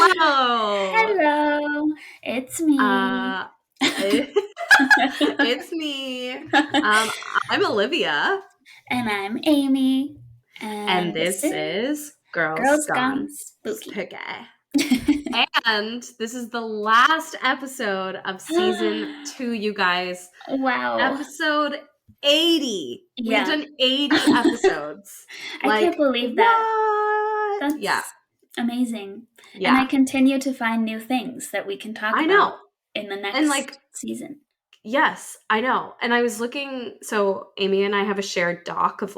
Hello. Hello, it's me. It's me. I'm Olivia. And I'm Amy. And this is Girls Gone Gone Spooky. And this is the last episode of season 2, you guys. Wow. Episode 80. Yeah. We've done 80 episodes. I can't believe that. That's amazing. Yeah. And I continue to find new things that we can talk about in the next season. Yes, I know. And I was looking, so Amy and I have a shared doc of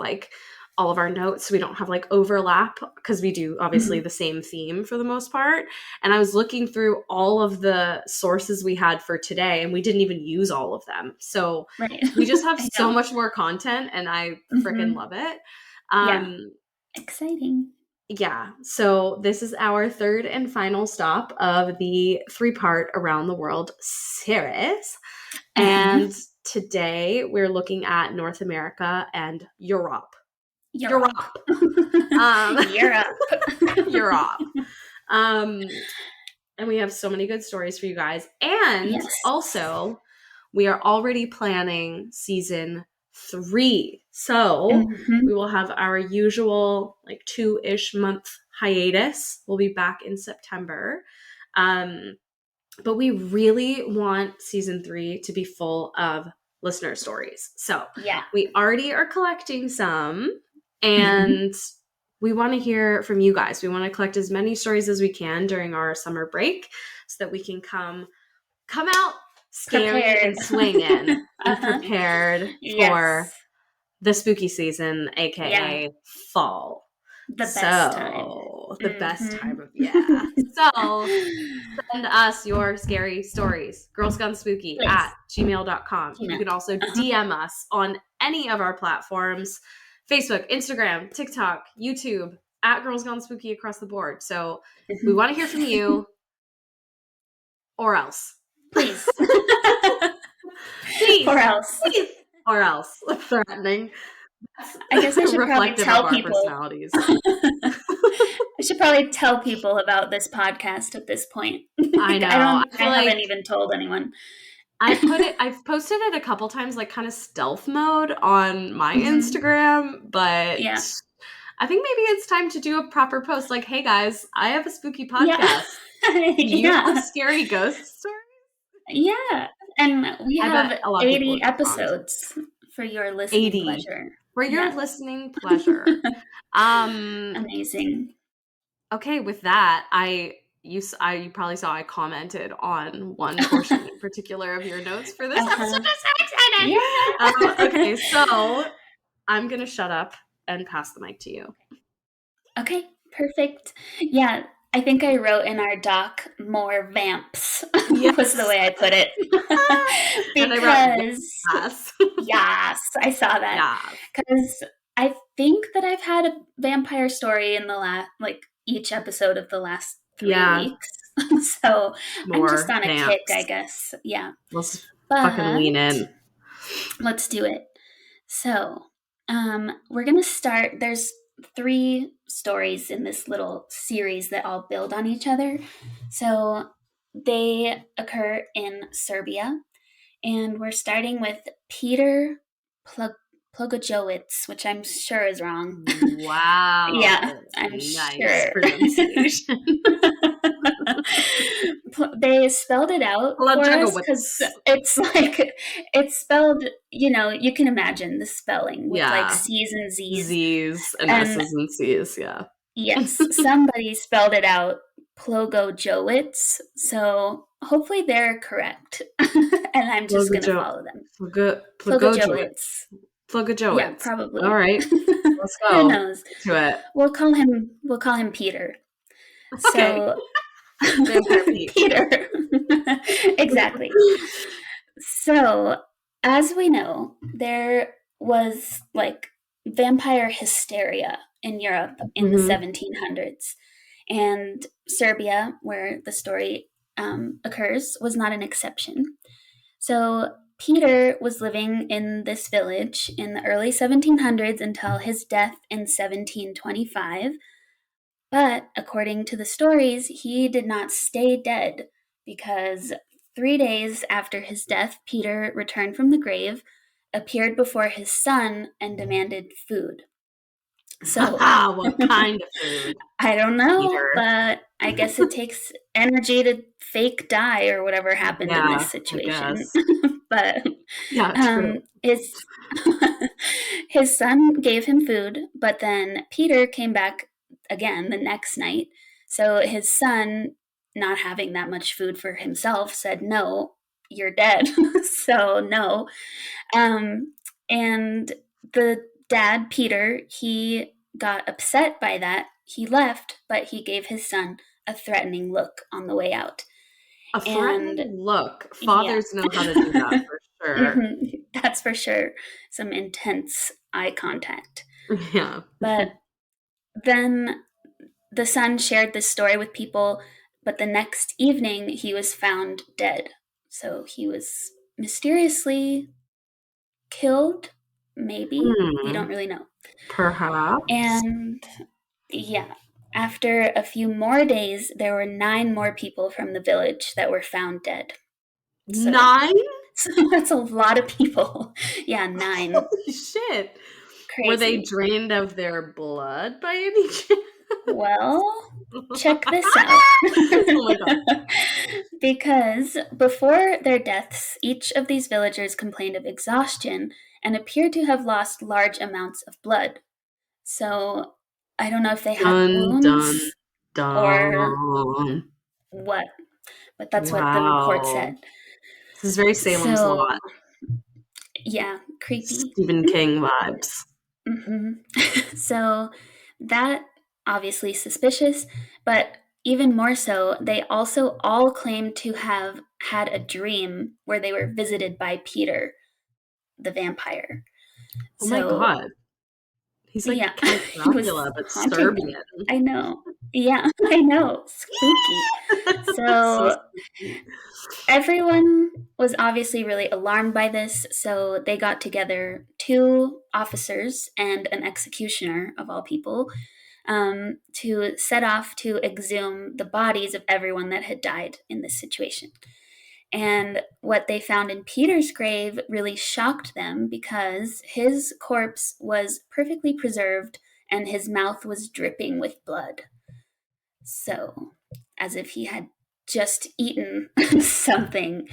all of our notes. So we don't have overlap because we do obviously the same theme for the most part. And I was looking through all of the sources we had for today and we didn't even use all of them. So we just have so much more content and I freaking love it. Exciting. Yeah. So this is our third and final stop of the 3-part Around the World series. And today we're looking at North America and Europe. Europe. And we have so many good stories for you guys. And also, we are already planning season 3. So we will have our usual 2-ish month hiatus. We'll be back in September. But we really want season 3 to be full of listener stories. So we already are collecting some and we want to hear from you guys. We want to collect as many stories as we can during our summer break so that we can come out scary and swinging and prepared for the spooky season, aka fall. The best time. The best time of So send us your scary stories. girlsgonespooky@gmail.com. You can also DM us on any of our platforms. Facebook, Instagram, TikTok, YouTube, @girlsgonespooky across the board. So we want to hear from you or else. Please. Please. Or else. Please. Or else. Threatening. I guess I should probably tell people. Personalities. I should probably tell people about this podcast at this point. I know. I haven't even told anyone. I've posted it a couple times, kind of stealth mode on my Instagram, but I think maybe it's time to do a proper post. Hey guys, I have a spooky podcast. You have scary ghost stories? Yeah. And we have 80 episodes for your listening pleasure. For your listening pleasure. Amazing. Okay, with that, you probably saw I commented on one portion in particular of your notes for this episode. I'm so excited! Yeah. Okay, so I'm going to shut up and pass the mic to you. Okay, perfect. Yeah, I think I wrote in our doc, more vamps, was the way I put it. Because, yes, I saw that. Because I think that I've had a vampire story in the last, each episode of the last 3 weeks. So I'm just on a kick, I guess. Yeah. Let's fucking lean in. Let's do it. So, we're going to start. There's 3 stories in this little series that all build on each other. So they occur in Serbia. And we're starting with Peter Plogojowicz, which I'm sure is wrong. Wow. Yeah, I'm sure. Pronunciation. They spelled it out for us because it's spelled, you can imagine the spelling with C's and Z's. Z's and S's and C's, yeah. Yes, somebody spelled it out Plogojowicz, so hopefully they're correct. And I'm just going to follow them. Plogojowicz. Yeah, probably. All right. Let's go. Who knows? To it. We'll call him Peter. Okay. So Peter. Exactly. So, as we know, there was vampire hysteria in Europe in the 1700s. And Serbia, where the story occurs, was not an exception. So Peter was living in this village in the early 1700s until his death in 1725. But according to the stories, he did not stay dead because 3 days after his death, Peter returned from the grave, appeared before his son, and demanded food. So, What kind of food? I don't know, Peter. but I guess it takes energy to fake die or whatever happened in this Yeah, I situation. guess. But Yeah, true. his his son gave him food, but then Peter came back again the next night. So his son, not having that much food for himself, said, "No, you're dead." So no. And the dad, Peter, he got upset by that. He left, but he gave his son a threatening look on the way out. A And threatening look. yeah, Fathers know how to do that for sure. that's for sure. Some intense eye contact. Yeah. But then the son shared this story with people, but the next evening he was found dead. So he was mysteriously killed, maybe. We don't really know. Perhaps. And yeah, after a few more days, there were 9 more people from the village that were found dead. So, 9? so that's a lot of people. Yeah, 9. Holy shit. Were they Crazy. drained of their blood by any chance? Well, check this out. Oh my god. Because before their deaths, each of these villagers complained of exhaustion and appeared to have lost large amounts of blood. So I don't know if they had Dun, dun, wounds or dun. what, but that's what the report Wow. said. This is very Salem's So, Lot. yeah, creepy. Stephen King vibes. So, that obviously suspicious, but even more so, they also all claimed to have had a dream where they were visited by Peter, the vampire. Oh my So, god. He's yeah, like Count he was Dracula, but haunting them. Serbian. I know. Yeah, I know. Spooky. So So, spooky. everyone was obviously really alarmed by this, so they got together 2 officers and an executioner, of all people, to set off to exhume the bodies of everyone that had died in this situation. And what they found in Peter's grave really shocked them because his corpse was perfectly preserved and his mouth was dripping with blood. So, as if he had just eaten something.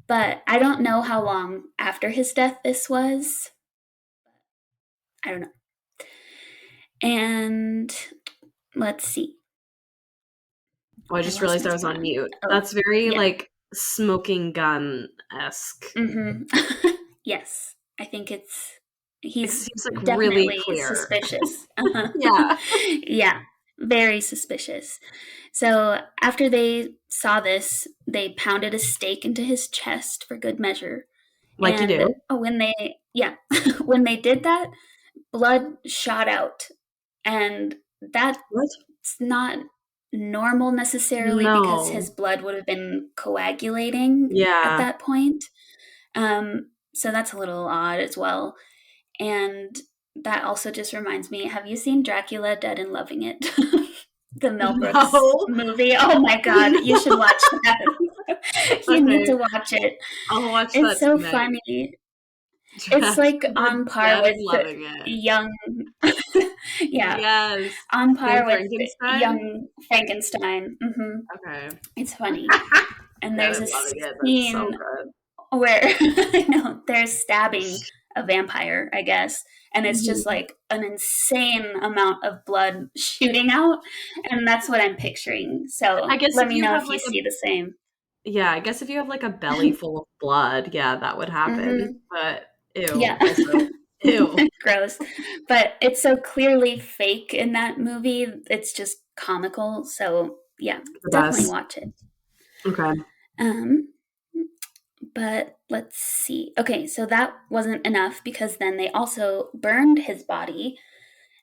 But I don't know how long after his death this was. I don't know. And let's see. Oh, I just realized I was on mute. That's very yeah. like Smoking Gun-esque. Yes, I think It he's seems like really definitely clear. suspicious. Yeah. Yeah, very suspicious. So after they saw this, they pounded a stake into his chest for good measure. Like you And do. when they did that, blood shot out. And that's What? not normal necessarily because his No. blood would have been coagulating at Yeah. that point. So that's a little odd as well. And that also just reminds me, have you seen Dracula Dead and Loving It? The Mel Brooks No. movie. Oh my god, you should No. watch that. You need Okay. to watch it. I'll watch that It's so tonight. funny. It's like on par Dead and with Loving It. young yeah, Yes. on Young par with Frankenstein? young Frankenstein. Okay. It's funny. And Dead there's and a Loving It. That's so scene good. where I know they're stabbing a vampire, I guess, and it's just Mhm. like an insane amount of blood shooting out, and that's what I'm picturing. I So guess let if me you know have if you like a see the same. yeah, I guess if you have like a belly full of blood, yeah, that would happen. But Yeah. ew, also ew. Gross. But it's so clearly fake in that movie. It's just comical. So yeah, The definitely best. watch it. Okay. Um, but let's see. Okay, so that wasn't enough because then they also burned his body,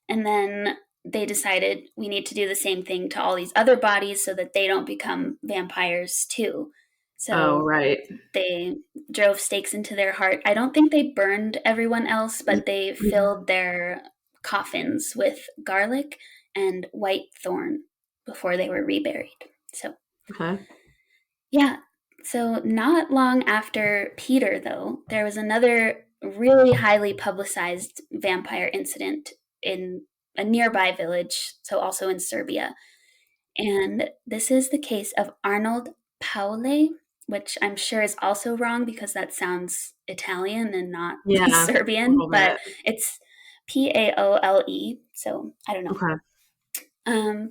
and then they decided we need to do the same thing to all these other bodies so that they don't become vampires too. Oh, So right. they drove stakes into their heart. I don't think they burned everyone else, but they filled their coffins with garlic and white thorn before they were reburied. So, Okay. yeah. So, not long after Peter, though, there was another really highly publicized vampire incident in a nearby village, so also in Serbia. And this is the case of Arnold Paule, which I'm sure is also wrong because that sounds Italian and not Yeah, a Serbian, little but bit. it's Paole. So I don't know. Okay. Um,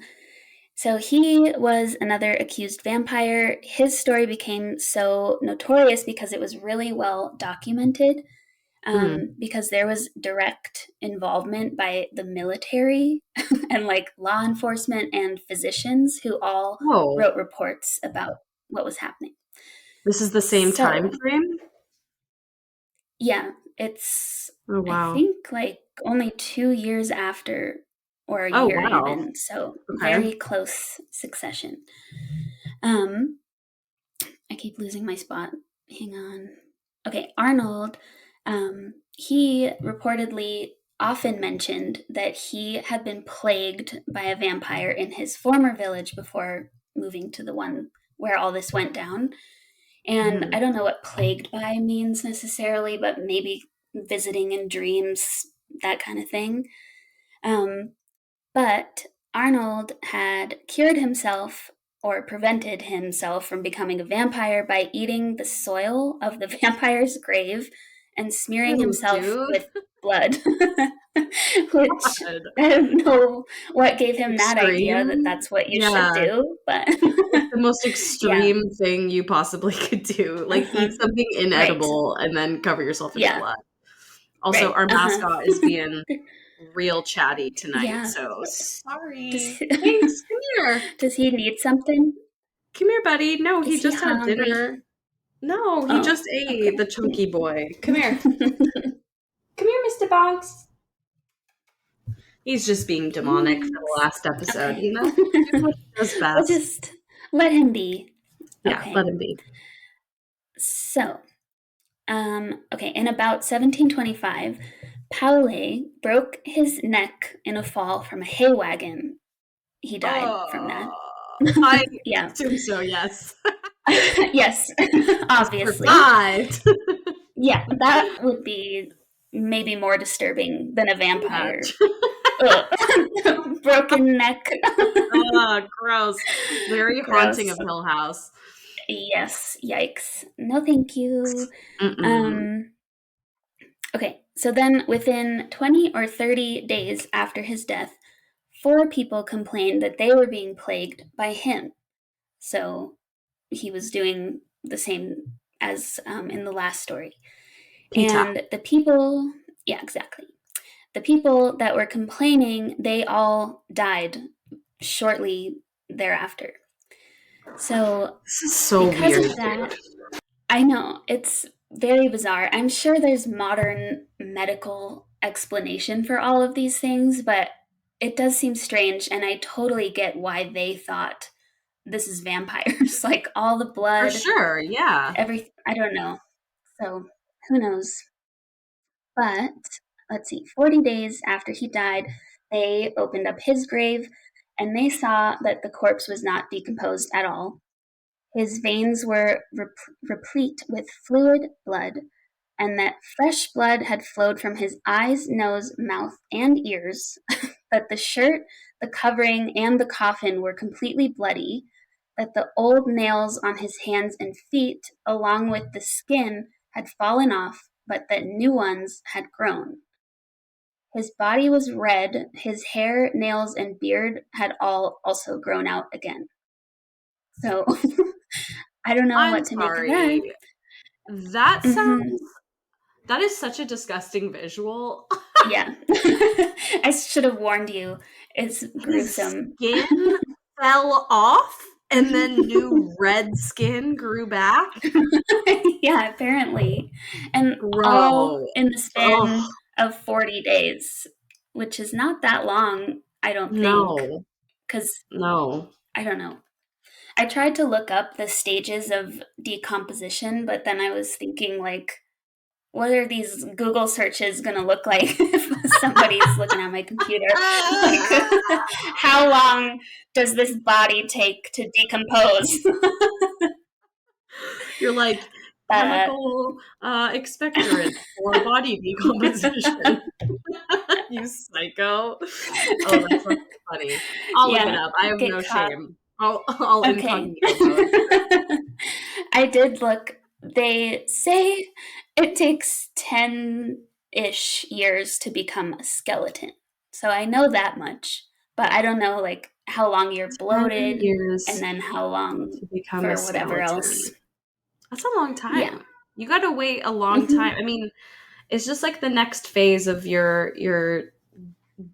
so he was another accused vampire. His story became so notorious because it was really well documented. Because there was direct involvement by the military and like law enforcement and physicians who all Oh, wrote reports about what was happening. this is the same time So, frame? yeah, it's, Oh, I wow. think, like only 2 years after, or a Oh, year wow. even. So, Okay. very close succession. Um, I keep losing my spot. Hang on. Okay, Arnold, he reportedly often mentioned that he had been plagued by a vampire in his former village before moving to the one where all this went down. And Mhm. I don't know what plagued by means necessarily, but maybe visiting in dreams, that kind of thing. Um, but Arnold had cured himself or prevented himself from becoming a vampire by eating the soil of the vampire's grave and smearing Ew, himself dude. with blood. Which God. I don't know what gave him that idea that Extreme? that's what you should Yeah. do, but Like the most yeah. extreme thing you possibly could do. Like Uh-huh. eat something Right. inedible and then cover yourself in Yeah. blood. Also, Right. our Uh-huh. mascot is being real chatty tonight, Yeah. so Does, sorry. Thanks. Come here. does he need something? Come here, buddy. No, he Is he just had hungry? dinner. No, he Oh, just ate, okay. the chunky boy. Come here. Come here, Mr. Bonks. He's just being demonic for the Thanks. last episode, Okay. you know? Doing what he does We'll best. just let him be. Yeah, Okay. let him be. So, okay, in about 1725, Paule broke his neck in a fall from a hay wagon. He died from that. I Yeah. assume so, yes. Yes, He obviously. survived. Yeah, that would be maybe more disturbing than a vampire. Match. Ugh. Broken neck. Oh, gross. Very haunting Gross. of Hill House. Yes, yikes. No, thank you. Mm-mm. Um, okay, so then within 20 or 30 days after his death, 4 people complained that they were being plagued by him. So he was doing the same as in the last story. Pita. And the people, yeah, exactly. The people that were complaining, they all died shortly thereafter. So, This is so because weird, of dude. that, I know it's very bizarre. I'm sure there's modern medical explanation for all of these things, but it does seem strange, and I totally get why they thought this is vampires. Like all the For blood, sure, yeah. everything. I don't know. So, who knows? But let's see, 40 days after he died, they opened up his grave and they saw that the corpse was not decomposed at all. His veins were replete with fluid blood, and that fresh blood had flowed from his eyes, nose, mouth, and ears, that the shirt, the covering, and the coffin were completely bloody, that the old nails on his hands and feet, along with the skin, had fallen off, but that new ones had grown. His body was red, his hair, nails, and beard had all also grown out again. So I don't know I'm what to make of that. sorry. That sounds Hmm. that is such a disgusting visual. Yeah. I should have warned you. It's His gruesome. skin fell off and then new red skin grew back. Yeah, apparently. And all Bro. in the Oh, span of 40 days, which is not that long, I don't think. no. Because No. I don't know. I tried to look up the stages of decomposition, but then I was thinking, like, what are these Google searches going to look like if somebody's looking at my computer? Like, how long does this body take to decompose? You're like, chemical expectorant for body decomposition. You psycho. Oh, that's so funny. I'll look it up. I have no shame. I'll incognito. I did look. They say it takes 10-ish years to become a skeleton. So I know that much. But I don't know, like, how long you're bloated and then how long to become for a whatever else. That's a long time. Yeah. You got to wait a long time. I mean, it's just like the next phase of your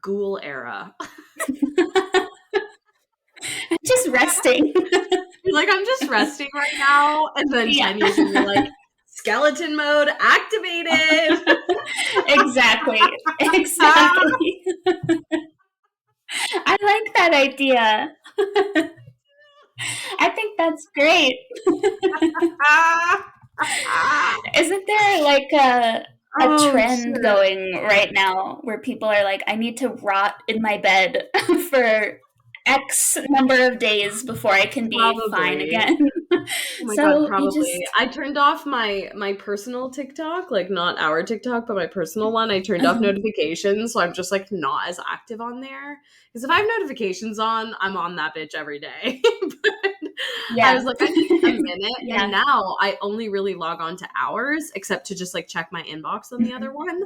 ghoul era. Just resting. You're like, I'm just resting right now. And then 10 years and you're like, skeleton mode activated. Exactly. I like that idea. I think that's great. Isn't there like a trend going right now where people are like, I need to rot in my bed for X number of days before I can be fine again? Oh my God, probably. I turned off my personal TikTok, like not our TikTok, but my personal one. I turned off notifications, so I'm just like not as active on there. Because if I have notifications on, I'm on that bitch every day. But I was like, I need a minute. And now I only really log on to ours, except to just like check my inbox on the other one.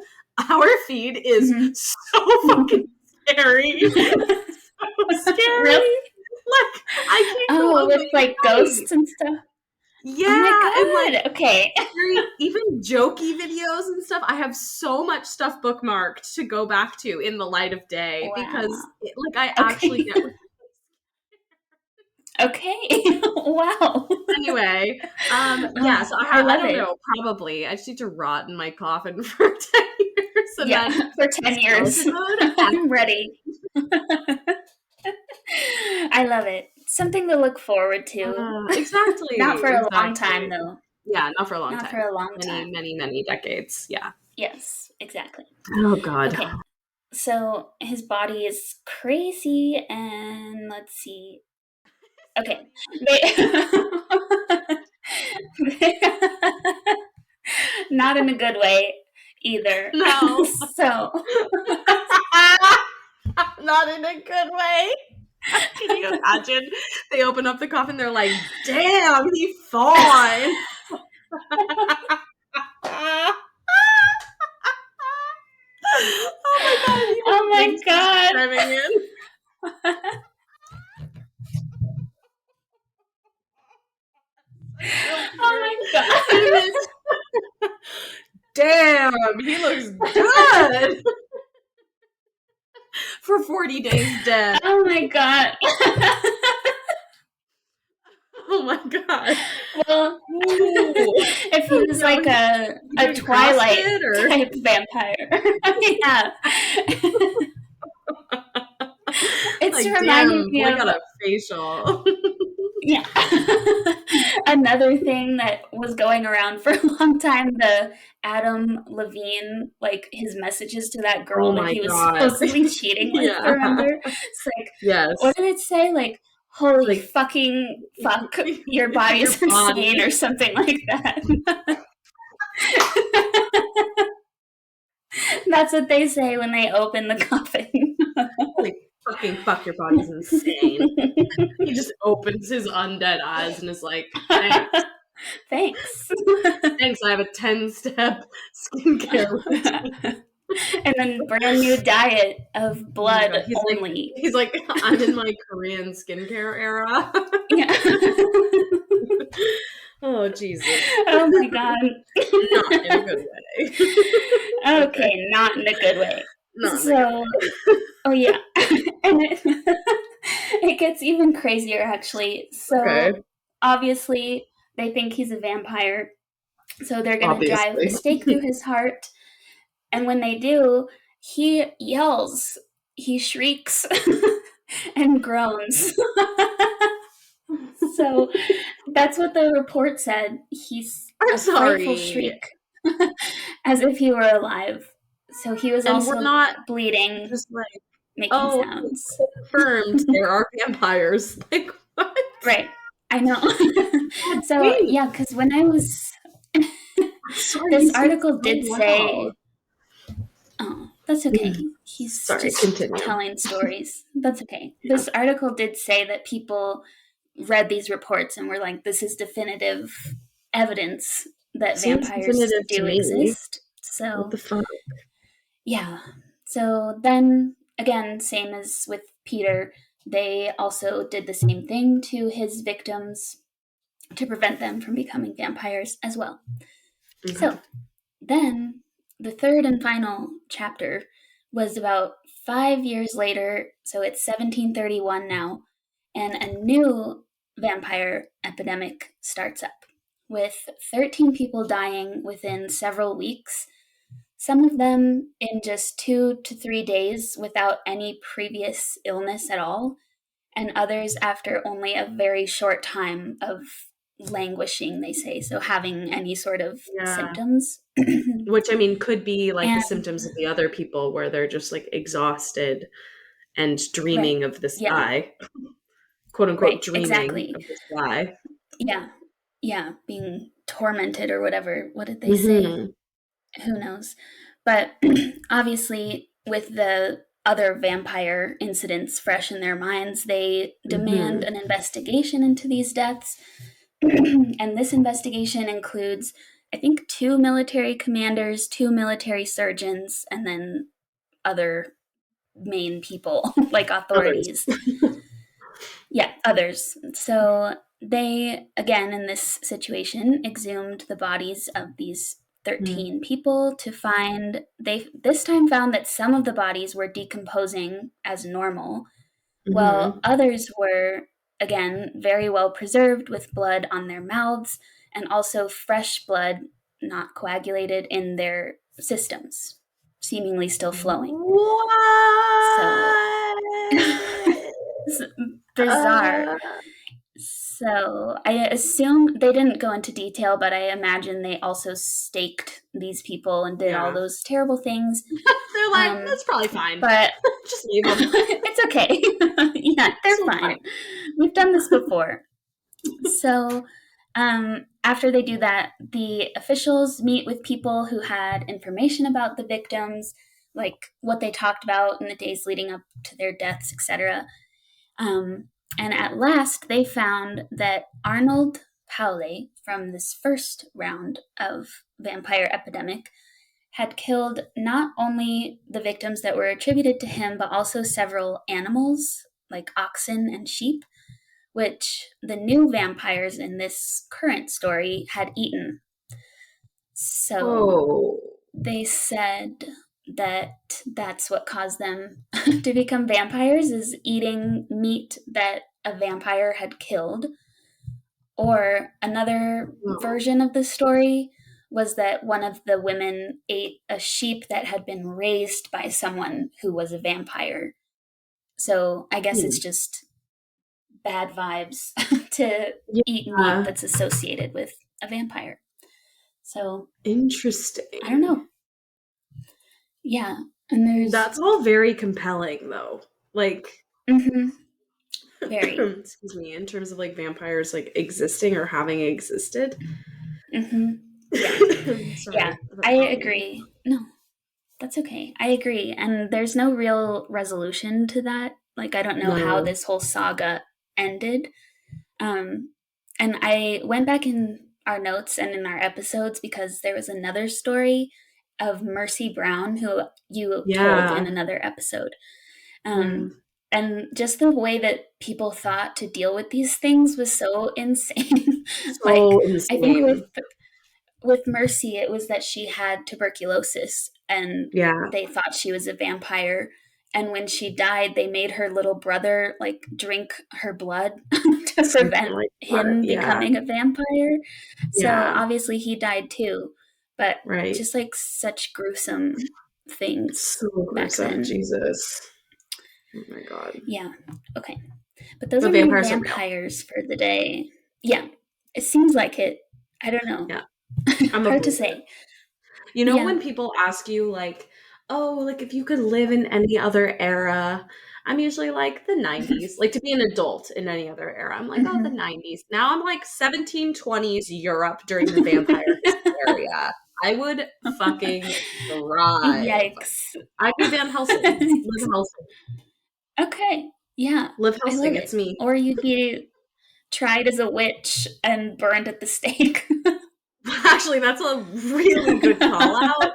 Our feed is so fucking scary. So scary. Really? Like, I can't go with like ghosts and stuff. Yeah. Oh my God. And like, okay. Even jokey videos and stuff. I have so much stuff bookmarked to go back to in the light of day because I actually get. Okay. Wow. Anyway, yeah. So I don't know. Probably I just need to rot in my coffin for 10 years. And then for 10 years. I'm ready. I love it. Something to look forward to. Exactly. Not for a long time, though. Yeah, not for a long time. Not for a long time. Many decades. Yeah. Yes, exactly. Oh, God. Okay. So his body is crazy, and let's see. Okay. Not in a good way either. No. So. Not in a good way. Can you imagine? They open up the coffin, they're like, damn, he fine. Oh my God. Oh my God. Damn, he looks good. For 40 days dead. Oh my God. Oh my God. Well, if he was like a Twilight type vampire. Yeah. It's like, reminding me of a facial. Yeah. Another thing that was going around for a long time, the Adam Levine, like his messages to that girl that he was supposedly cheating with, remember? It's like, what did it say? Like, holy fucking fuck, your body's insane or something like that. That's what they say when they open the coffin. Holy fucking fuck, your body's insane. He just opens his undead eyes and is like, thanks. Thanks. Thanks, I have a 10-step skincare routine. And then brand new diet of blood only. He's like, I'm in my Korean skincare era. Yeah. Oh, Jesus. Oh, my God. Not in a good way. Okay, not in a good way. Oh, yeah. And it gets even crazier, actually. So, obviously, they think he's a vampire. So they're going to drive a stake through his heart. And when they do, he yells, he shrieks, and groans. So that's what the report said. He's a frightful shriek. as if he were alive. So he was And also we're not bleeding, just like, making oh, sounds. confirmed there are vampires. Like, what? Right. I know. So, Wait. yeah, because when I was. Sorry, This he's being article so did loud. say. Oh, that's okay. He's Sorry, just continue. telling stories. That's okay. Yeah. This article did say that people read these reports and were like, this is definitive evidence that Seems vampires definitive to do me. exist. What the So, fuck? yeah. So then, again, same as with Peter, they also did the same thing to his victims to prevent them from becoming vampires as well. Okay. So then the third and final chapter was about 5 years later, so it's 1731 now, and a new vampire epidemic starts up, with 13 people dying within several weeks, some of them in just 2 to 3 days without any previous illness at all, and others after only a very short time of languishing, they say, so having any sort of symptoms. Which, I mean, could be like the symptoms of the other people where they're just like exhausted and dreaming of this guy. Quote unquote, dreaming of this guy. Yeah. Yeah. Being tormented or whatever. What did they say? Who knows? But obviously, with the other vampire incidents fresh in their minds, they demand an investigation into these deaths. And this investigation includes, I think, 2 military commanders, 2 military surgeons, and then other main people, like authorities. Yeah, others. So they, again, in this situation, exhumed the bodies of these 13 people to find, they this time found that some of the bodies were decomposing as normal, while others were, again, very well preserved with blood on their mouths and also fresh blood, not coagulated, in their systems, seemingly still flowing. What? So, bizarre. So I assume they didn't go into detail, but I imagine they also staked these people and did all those terrible things. They're like, that's probably fine. But just leave them. It's okay. Yeah, they're fine. We've done this before. So after they do that, the officials meet with people who had information about the victims, like what they talked about in the days leading up to their deaths, etc. And at last, they found that Arnold Paule, from this first round of vampire epidemic, had killed not only the victims that were attributed to him, but also several animals, like oxen and sheep, which the new vampires in this current story had eaten. So they said that that's what caused them to become vampires, is eating meat that a vampire had killed. Or another version of the story was that one of the women ate a sheep that had been raised by someone who was a vampire. So I guess it's just bad vibes to eat meat that's associated with a vampire. So interesting. I don't know. Yeah, and that's all very compelling, though. Like, very. Excuse me. In terms of like vampires, like existing or having existed. Yeah, yeah. I agree. No, that's okay. I agree, and there's no real resolution to that. Like, I don't know how this whole saga ended. And I went back in our notes and in our episodes because there was another story of Mercy Brown who you told in another episode. And just the way that people thought to deal with these things was so insane. I think with Mercy, it was that she had tuberculosis and they thought she was a vampire. And when she died, they made her little brother like drink her blood to prevent him becoming a vampire. So obviously he died too, but just like such gruesome things. So gruesome, Jesus. Oh my God. Yeah. Okay. But those are my vampires for the day. Yeah. It seems like it. I don't know. Yeah. Hard to say. You know, when people ask you, like, oh, like, if you could live in any other era, I'm usually like the 90s. Like, to be an adult in any other era, I'm like, oh, the 90s. Now I'm like 1720s Europe during the vampire hysteria. I would fucking thrive. Yikes. I'd be Van Helsing. Liv Helsing. Okay. Yeah. Liv I love Helsing, it. it's me. Or you'd be tried as a witch and burned at the stake. Actually, that's a really good call out.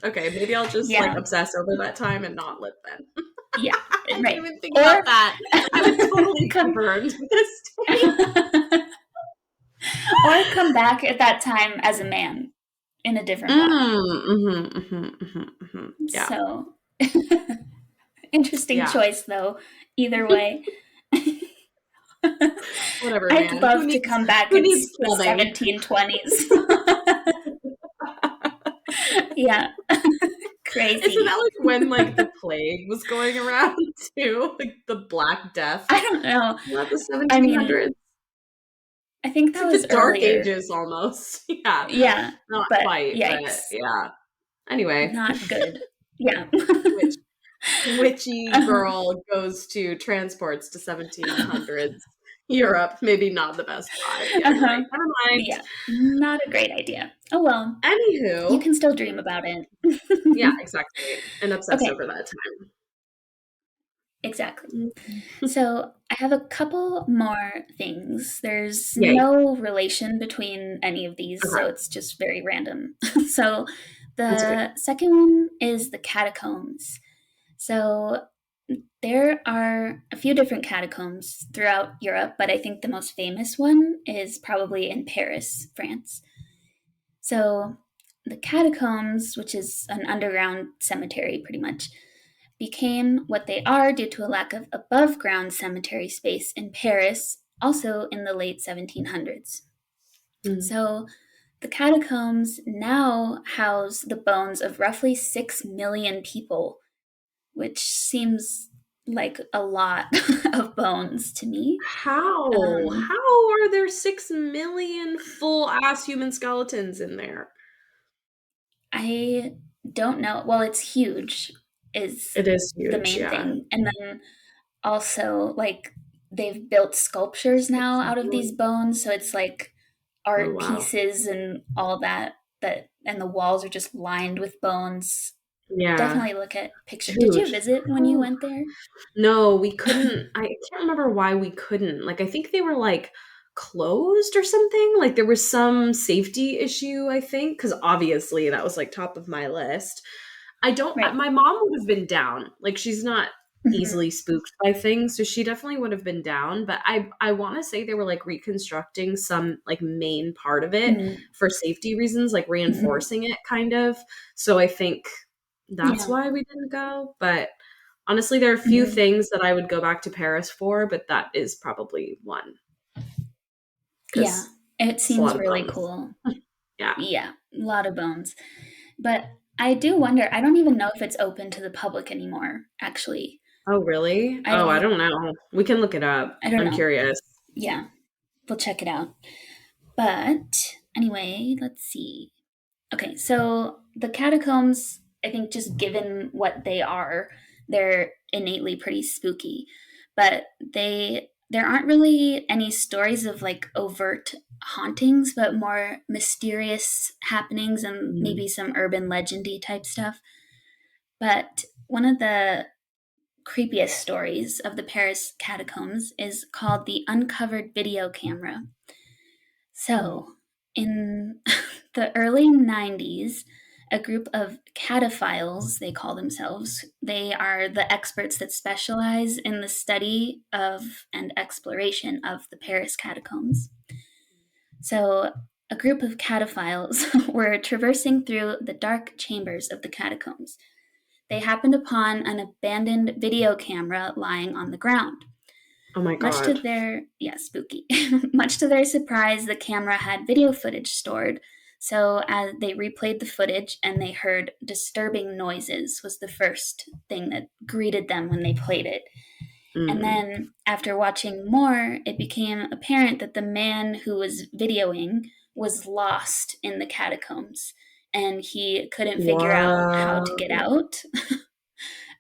Okay, maybe I'll just like obsess over that time and not live then. Yeah, I right. didn't even think about that. I would totally be burned this Or come back at that time as a man in a different body. Yeah. So, interesting choice though. Either way. Whatever, I'd man. love to come back in the plumbing? 1720s. Yeah. Crazy. Isn't that like when like the plague was going around too? Like the Black Death? I don't know. Not the 1700s. I mean, I think that was the Dark earlier. Ages almost. Yeah. Yeah. Not but quite, yikes. but yeah. Anyway. Not good. Yeah. Witchy girl goes to transports to 1700s Europe. Maybe not the best vibe. Yeah, right. Never mind. Yeah, not a great idea. Oh well. Anywho, you can still dream about it. Yeah, exactly, and obsess over that time. Exactly. So I have a couple more things. There's no relation between any of these, so it's just very random. So the second one is the catacombs. So there are a few different catacombs throughout Europe, but I think the most famous one is probably in Paris, France. So the catacombs, which is an underground cemetery pretty much, became what they are due to a lack of above-ground cemetery space in Paris, also in the late 1700s. So the catacombs now house the bones of roughly 6 million people, which seems like a lot of bones to me. How are there 6 million full-ass human skeletons in there? I don't know. Well, it's huge. It is huge, the main thing. And then also, like, they've built sculptures now out of these bones, so it's like art pieces and all that, and the walls are just lined with bones. Yeah. Definitely look at pictures. Huge. Did you visit when you went there? No, we couldn't. I can't remember why we couldn't. Like, I think they were like closed or something. Like there was some safety issue, I think, because obviously that was like top of my list. My mom would have been down. Like she's not easily spooked by things, so she definitely would have been down. But I want to say they were like reconstructing some like main part of it for safety reasons, like reinforcing it kind of. So I think that's why we didn't go. But honestly, there are a few things that I would go back to Paris for, but that is probably one. Yeah, it seems really cool. Yeah, a lot of bones. But I do wonder, I don't even know if it's open to the public anymore, actually. Oh, really? I don't know. We can look it up. I'm curious. Yeah, we'll check it out. But anyway, let's see. Okay, so the catacombs, I think just given what they are, they're innately pretty spooky. But there aren't really any stories of like overt hauntings, but more mysterious happenings and maybe some urban legendy type stuff. But one of the creepiest stories of the Paris catacombs is called the uncovered video camera. So, in the early 90s, a group of cataphiles, they call themselves, they are the experts that specialize in the study of and exploration of the Paris catacombs. So, a group of cataphiles were traversing through the dark chambers of the catacombs. They happened upon an abandoned video camera lying on the ground. Oh my God. Much to their, spooky. Much to their surprise, the camera had video footage stored. So as they replayed the footage and they heard disturbing noises was the first thing that greeted them when they played it. And then after watching more, it became apparent that the man who was videoing was lost in the catacombs. and he couldn't figure out how to get out.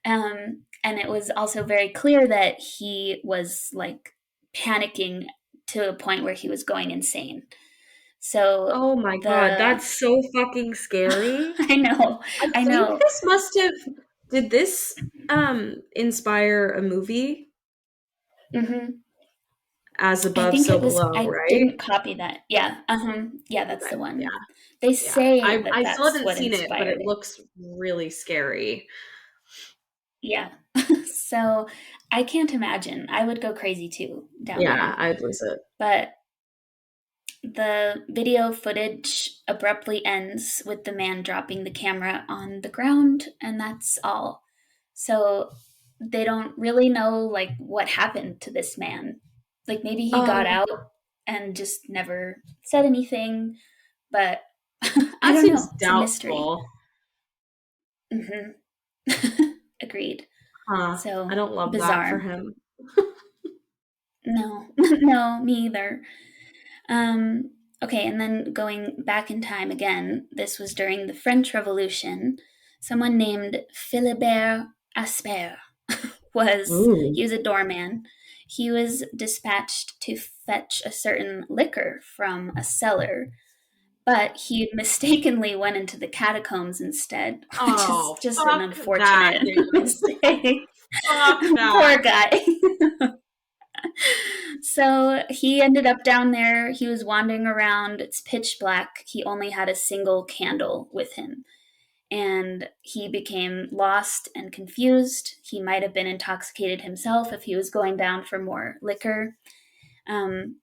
And it was also very clear that he was like panicking to a point where he was going insane. So Oh my God, that's so fucking scary. I know. I think this must have, did this inspire a movie? Mm-hmm. As Above, So Below, I right? didn't copy that. Yeah. Yeah, that's Okay, the one. yeah. They say I still that's haven't what seen it, but inspired it looks really scary. Yeah. So I can't imagine. I would go crazy too down there. Yeah, I'd lose it. But the video footage abruptly ends with the man dropping the camera on the ground, and that's all. So they don't really know like what happened to this man. Like maybe he got out and just never said anything, but I don't know. It's a mystery. Mm-hmm. Agreed. So I don't love bizarre. that for him. No, no, me either. Okay, and then going back in time again, this was during the French Revolution. Someone named Philibert Asper he was a doorman. He was dispatched to fetch a certain liquor from a cellar, but he mistakenly went into the catacombs instead, which is just an unfortunate mistake. Poor guy. So he ended up down there. He was wandering around. It's pitch black. He only had a single candle with him. And he became lost and confused. He might have been intoxicated himself if he was going down for more liquor. And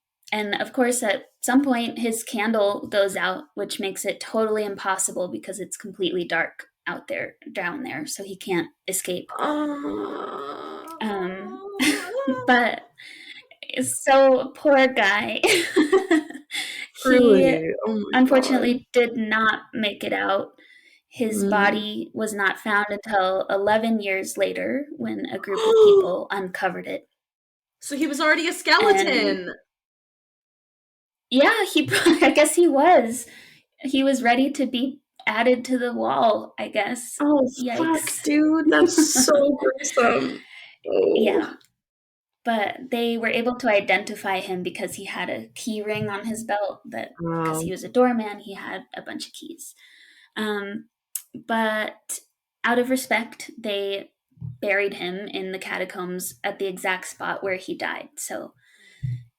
of course, at some point, his candle goes out, which makes it totally impossible because it's completely dark out there, down there, so he can't escape. But so poor guy. He unfortunately did not make it out. His body was not found until 11 years later when a group of people uncovered it. So he was already a skeleton. And yeah, I guess he was. He was ready to be added to the wall, I guess. Oh, yikes. Fuck, dude. That's so gruesome. Oh. Yeah. But they were able to identify him because he had a key ring on his belt because he was a doorman, he had a bunch of keys. But out of respect, they buried him in the catacombs at the exact spot where he died. So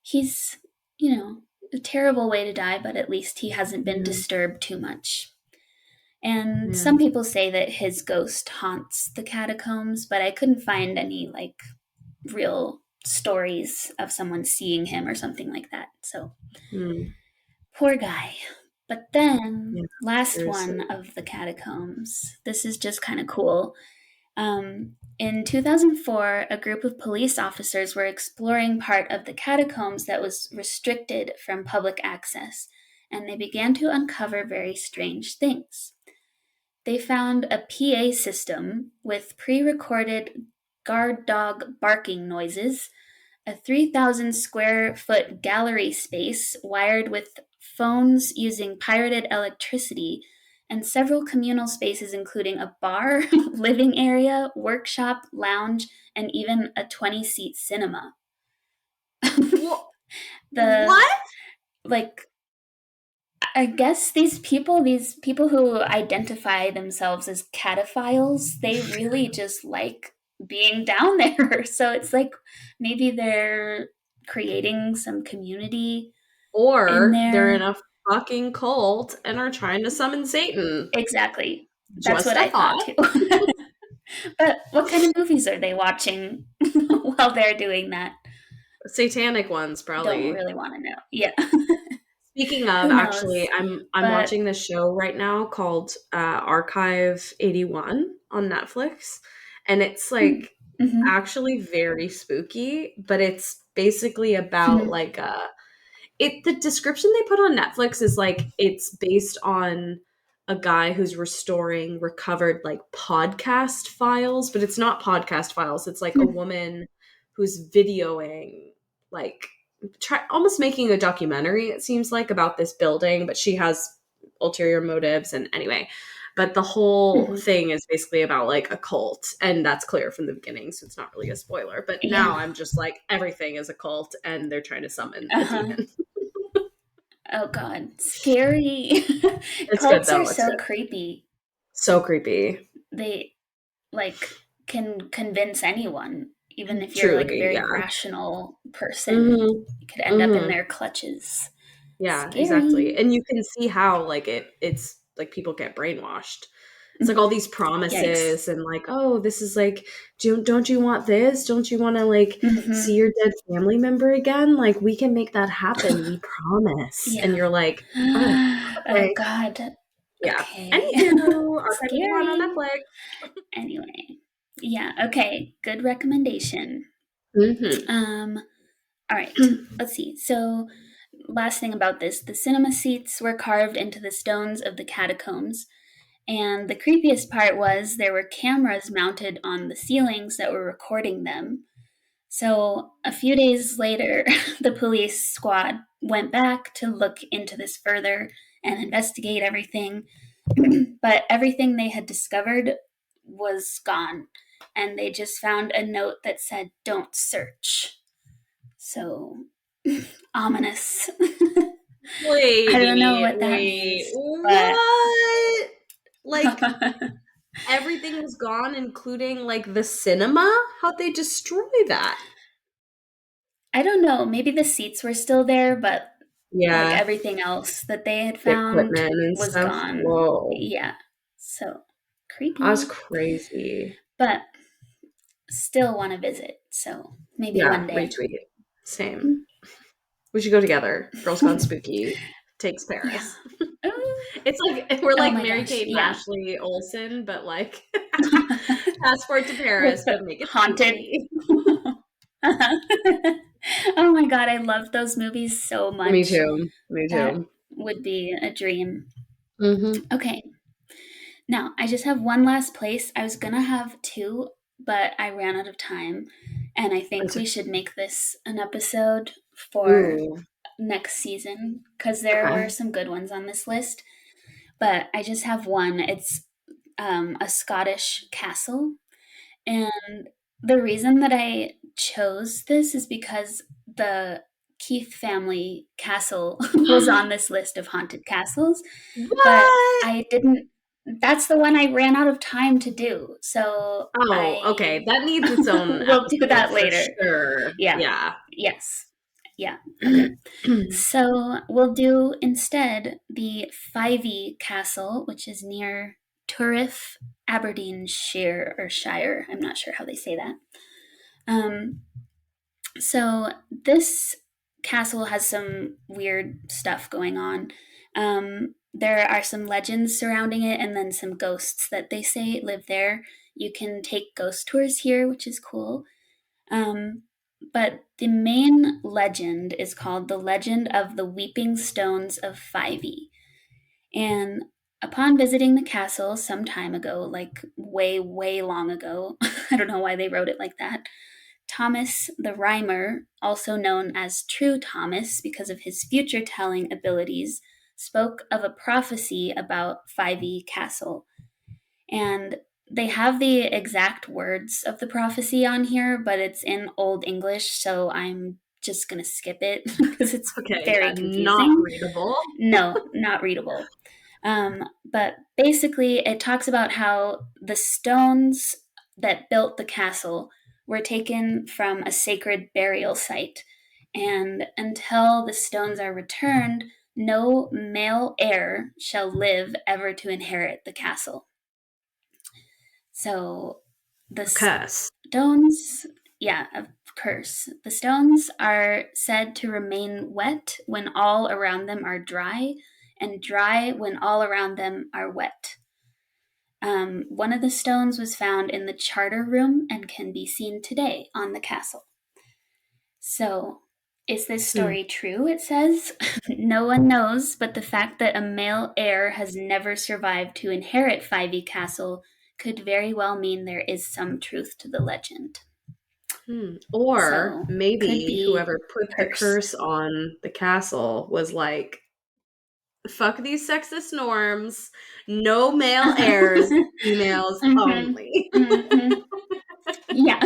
he's, a terrible way to die, but at least he hasn't been disturbed too much. And some people say that his ghost haunts the catacombs, but I couldn't find any real stories of someone seeing him or something like that. So poor guy. But then last one of the catacombs. This is just kind of cool. In 2004, a group of police officers were exploring part of the catacombs that was restricted from public access, and they began to uncover very strange things. They found a PA system with pre-recorded guard dog barking noises, a 3,000 square foot gallery space wired with phones using pirated electricity, and several communal spaces including a bar, living area, workshop, lounge, and even a 20-seat cinema. What? I guess these people who identify themselves as cataphiles, they really just like being down there. So it's like maybe they're creating some community. Or they're in a fucking cult and are trying to summon Satan. Exactly. That's what I thought too. But what kind of movies are they watching while they're doing that? Satanic ones, probably. Don't really want to know. Yeah. Speaking of, actually, I'm watching this show right now called Archive 81 on Netflix, and it's actually very spooky, but it's basically about the description they put on Netflix is it's based on a guy who's restoring recovered podcast files, but it's not podcast files. It's a woman who's videoing almost making a documentary, it seems about this building, but she has ulterior motives. And anyway, but the whole thing is basically about like a cult, and that's clear from the beginning, so it's not really a spoiler. But now I'm just like, everything is a cult, and they're trying to summon a demon. Oh God, scary. It's good Cults though. are It's so good. creepy. So creepy. They like can convince anyone, even if you're like a Truly, very yeah. rational person. Mm-hmm. You could end up in Mm-hmm. their clutches. Yeah, exactly. Scary. And you can see how like it's like people get brainwashed. It's like all these Yikes. promises and like, oh, this is like, don't you want this? Don't you want to like see Mm-hmm. your dead family member again? Like we can make that happen. We promise. And Yeah. you're like, oh, Oh okay. God. Yeah. Okay. Anywho, I'll try to put one on Scary. Netflix. Anyway. Yeah, okay. Good recommendation. Mm-hmm. All right. Let's see. So, last thing about this, the cinema seats were carved into the stones of the catacombs. And the creepiest part was there were cameras mounted on the ceilings that were recording them. So, a few days later, the police squad went back to look into this further and investigate everything. But everything they had discovered was gone. And they just found a note that said, "Don't search." So, ominous. I Wait, don't know Amy, what that wait. means, but What? Like everything was gone, including like the cinema? How'd they destroy that? I don't know. Maybe the seats were still there, but like Yeah, everything else that they had the found equipment and was stuff. gone. Whoa, Yeah. So that's creepy, crazy. but still want to visit. So maybe Yeah, one day. retweet. Same. We should go together. Girls Gone Spooky takes Yeah. Paris. Ooh. It's like we're Oh like my Mary gosh. Kate and Yeah. Ashley Olsen, but like passport to With Paris, the but make it haunted. spooky. Oh my God. I love those movies so Me much. too. Me That too. would be a dream. Mm-hmm. Okay. Now, I just have one last place. I was gonna have two, but I ran out of time. And I think we should make this an episode for Ooh. next season because there Okay. were some good ones on this list. But I just have one. It's a Scottish castle. And the reason that I chose this is because the Keith family castle was on this list of haunted castles, but What? I didn't. That's the one I ran out of time to do. So Oh, okay. I That needs its own will do episode that for later. sure. Yeah. Yeah. Yes. Yeah. Okay. So we'll do instead the Fyvie Castle, which is near Turriff, Aberdeenshire or Shire. I'm not sure how they say that. Um, so this castle has some weird stuff going on. There are some legends surrounding it, and then some ghosts that they say live there. You can take ghost tours here, which is cool. Um, but the main legend is called the Legend of the Weeping Stones of Fyvie. And upon visiting the castle some time ago, like way, way long ago, I don't know why they wrote it like that, Thomas the Rhymer, also known as True Thomas because of his future telling abilities, spoke of a prophecy about Fyvie Castle. And they have the exact words of the prophecy on here, but it's in Old English, so I'm just going to skip it because it's Okay, very yeah, not confusing. readable. No, not readable. But basically, it talks about how the stones that built the castle were taken from a sacred burial site. And until the stones are returned, no male heir shall live ever to inherit the castle. So the Curse. stones, yeah, a curse. The stones are said to remain wet when all around them are dry, and dry when all around them are wet. One of the stones was found in the charter room and can be seen today on the castle. So, is this story true? It says. No one knows, but the fact that a male heir has never survived to inherit Fyvie Castle could very well mean there is some truth to the legend. Or So, could maybe be whoever put the curse. curse on the castle was like fuck these sexist norms. No male heirs, females only. Yeah.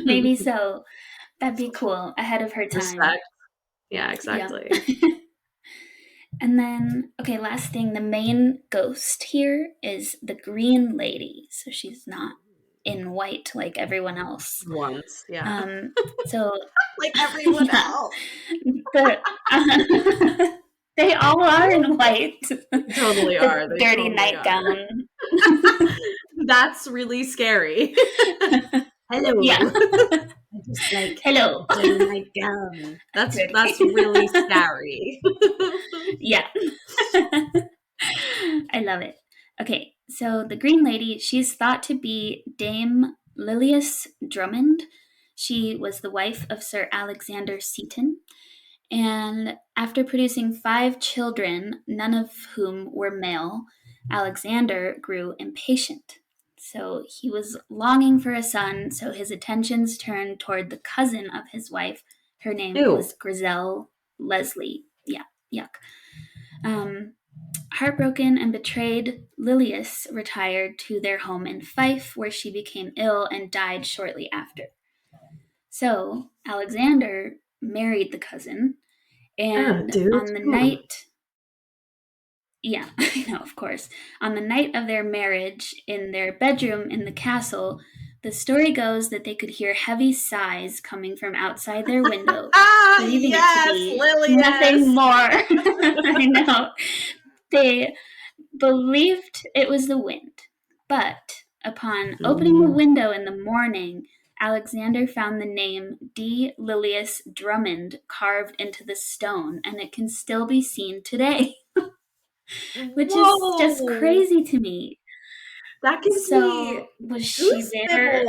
Maybe so. That'd be cool. Ahead of her time. Respect. Yeah, exactly. Yeah. And then, okay, last thing, the main ghost here is the green lady. So she's not in white like everyone else. Once, yeah. So like everyone else. They all are in white. Totally are. They dirty totally nightgown. That's really scary. Hello. Yeah. Just like hello. Dirty nightgown. That's really scary. Yeah. I love it. Okay, so the Green Lady, she's thought to be Dame Lilias Drummond. She was the wife of Sir Alexander Seton. And after producing 5 children, none of whom were male, Alexander grew impatient. So he was longing for a son, so his attentions turned toward the cousin of his wife. Her name was Griselle Leslie. Yeah, yuck. Heartbroken and betrayed, Lilias retired to their home in Fife, where she became ill and died shortly after. So Alexander married the cousin, and on the night, yeah, I know, of course, on the night of their marriage in their bedroom in the castle, the story goes that they could hear heavy sighs coming from outside their window, believing it to be Lilias. nothing more. I know. They believed it was the wind, but upon opening the window in the morning, Alexander found the name D. Lilias Drummond carved into the stone, and it can still be seen today, which is just crazy to me. That gives me was she there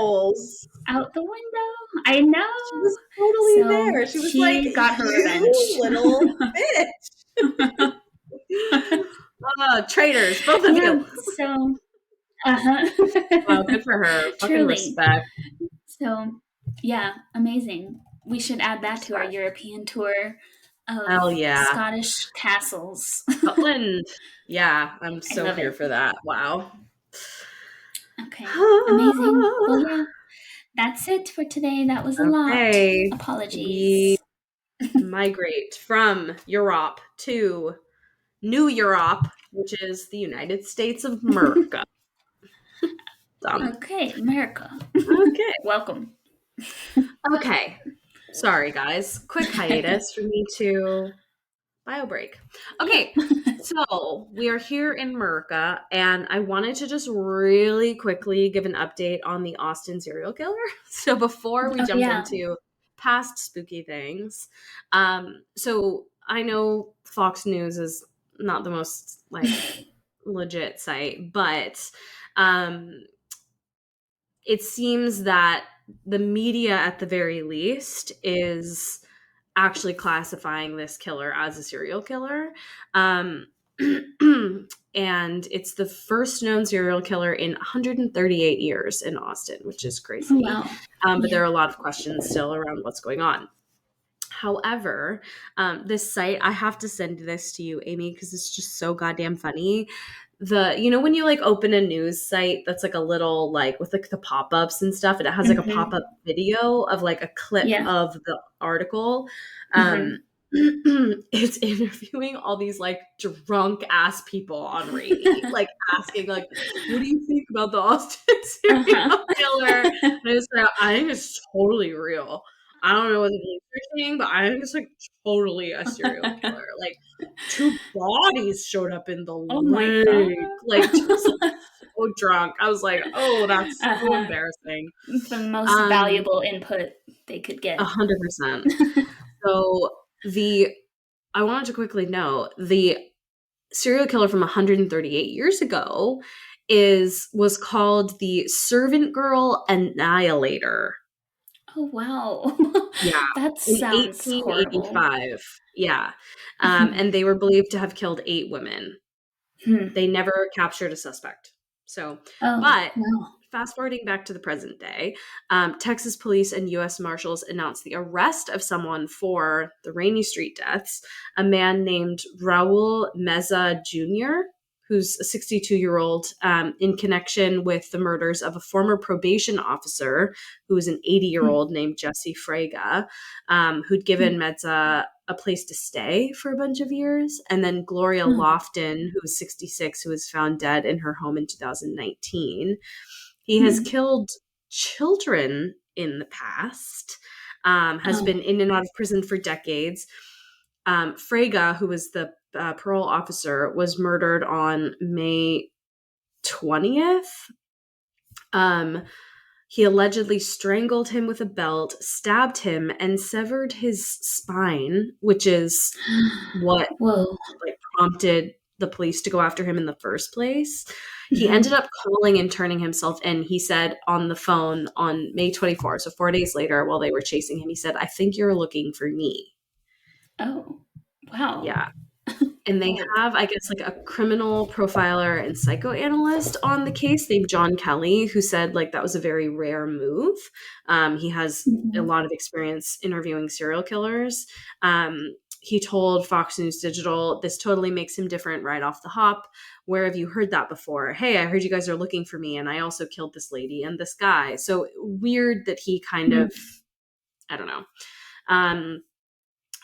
out the window? I know. She was totally there. She was like, got her revenge. Little bitch. Traitors, both of you. So, wow, good for her. Fucking respect. So, yeah, amazing. We should add that to our European tour of Scottish castles. Scotland. Yeah, I'm so here for that. Wow. Okay, amazing. Well, yeah, that's it for today. That was a lot. Apologies. We migrate from Europe to New Europe, which is the United States of America. Okay, America. Okay. Welcome. Okay. Sorry, guys. Quick hiatus for me to bio break. Okay. So we are here in America, and I wanted to just really quickly give an update on the Austin serial killer. So before we jump into past spooky things, so I know Fox News is not the most legit site, but it seems that the media at the very least is actually classifying this killer as a serial killer. And it's the first known serial killer in 138 years in Austin, which is crazy. Wow. But there are a lot of questions still around what's going on. However, this site, I have to send this to you, Amy, because it's just so goddamn funny. When you open a news site that's a little with the pop-ups and stuff, and it has a pop-up video of a clip of the article. It's interviewing all these drunk ass people on Reddit, asking what do you think about the Austin serial killer? And I think it's totally real. I don't know what the police are saying, but I think it's totally a serial killer. 2 bodies showed up in the lake. Just so drunk. I was like, oh, that's so embarrassing. The most valuable input they could get. 100%. So I wanted to quickly note the serial killer from 138 years ago was called the Servant Girl Annihilator. Oh, wow. Yeah. That sounds 1885. Horrible. Yeah. And they were believed to have killed 8 women. They never captured a suspect. So, fast forwarding back to the present day, Texas police and U.S. Marshals announced the arrest of someone for the Rainey Street deaths, a man named Raul Meza Jr., who's a 62-year-old, in connection with the murders of a former probation officer who was an 80-year-old named Jesse Frega, who'd given Meza a place to stay for a bunch of years. And then Gloria Lofton, who was 66, who was found dead in her home in 2019. He has killed children in the past, has been in and out of prison for decades. Frega, who was the parole officer, was murdered on May 20th. He allegedly strangled him with a belt, stabbed him, and severed his spine, which is what prompted the police to go after him in the first place. He ended up calling and turning himself in. He said on the phone on May 24th, so 4 days later, while they were chasing him, he said, "I think you're looking for me." Oh, wow. Yeah. And they have, I guess, like a criminal profiler and psychoanalyst on the case named John Kelly, who said like that was a very rare move. He has a lot of experience interviewing serial killers. He told Fox News Digital, "This totally makes him different right off the hop. Where have you heard that before? Hey, I heard you guys are looking for me, and I also killed this lady and this guy." So weird that he kind of, I don't know.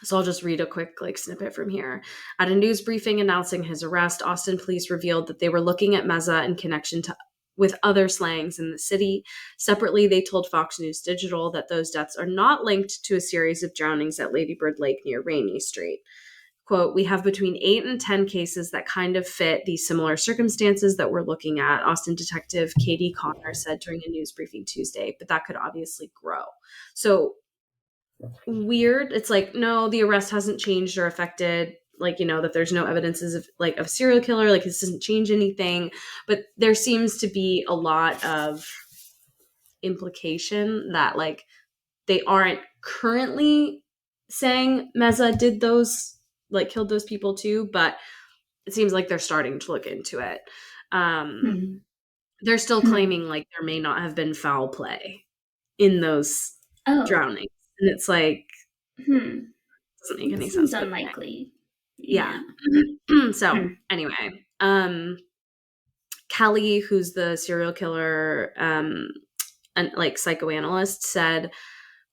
So I'll just read a quick like snippet from here. At a news briefing announcing his arrest, Austin police revealed that they were looking at Meza in connection with other slangs in the city. Separately, they told Fox News Digital that those deaths are not linked to a series of drownings at Lady Bird Lake near Rainey Street. Quote, "We have between 8 and 10 cases that kind of fit these similar circumstances that we're looking at," Austin Detective Katie Connor said during a news briefing Tuesday, but that could obviously grow. So weird. It's like, no, the arrest hasn't changed or affected, like, you know, that there's no evidences of like a serial killer, like this doesn't change anything, but there seems to be a lot of implication that like they aren't currently saying Meza did those, like killed those people too, but it seems like they're starting to look into it. They're still claiming like there may not have been foul play in those drownings. And it's like, doesn't make any sense. Seems unlikely. Yeah. So anyway, Kelly, who's the serial killer, and like psychoanalyst, said,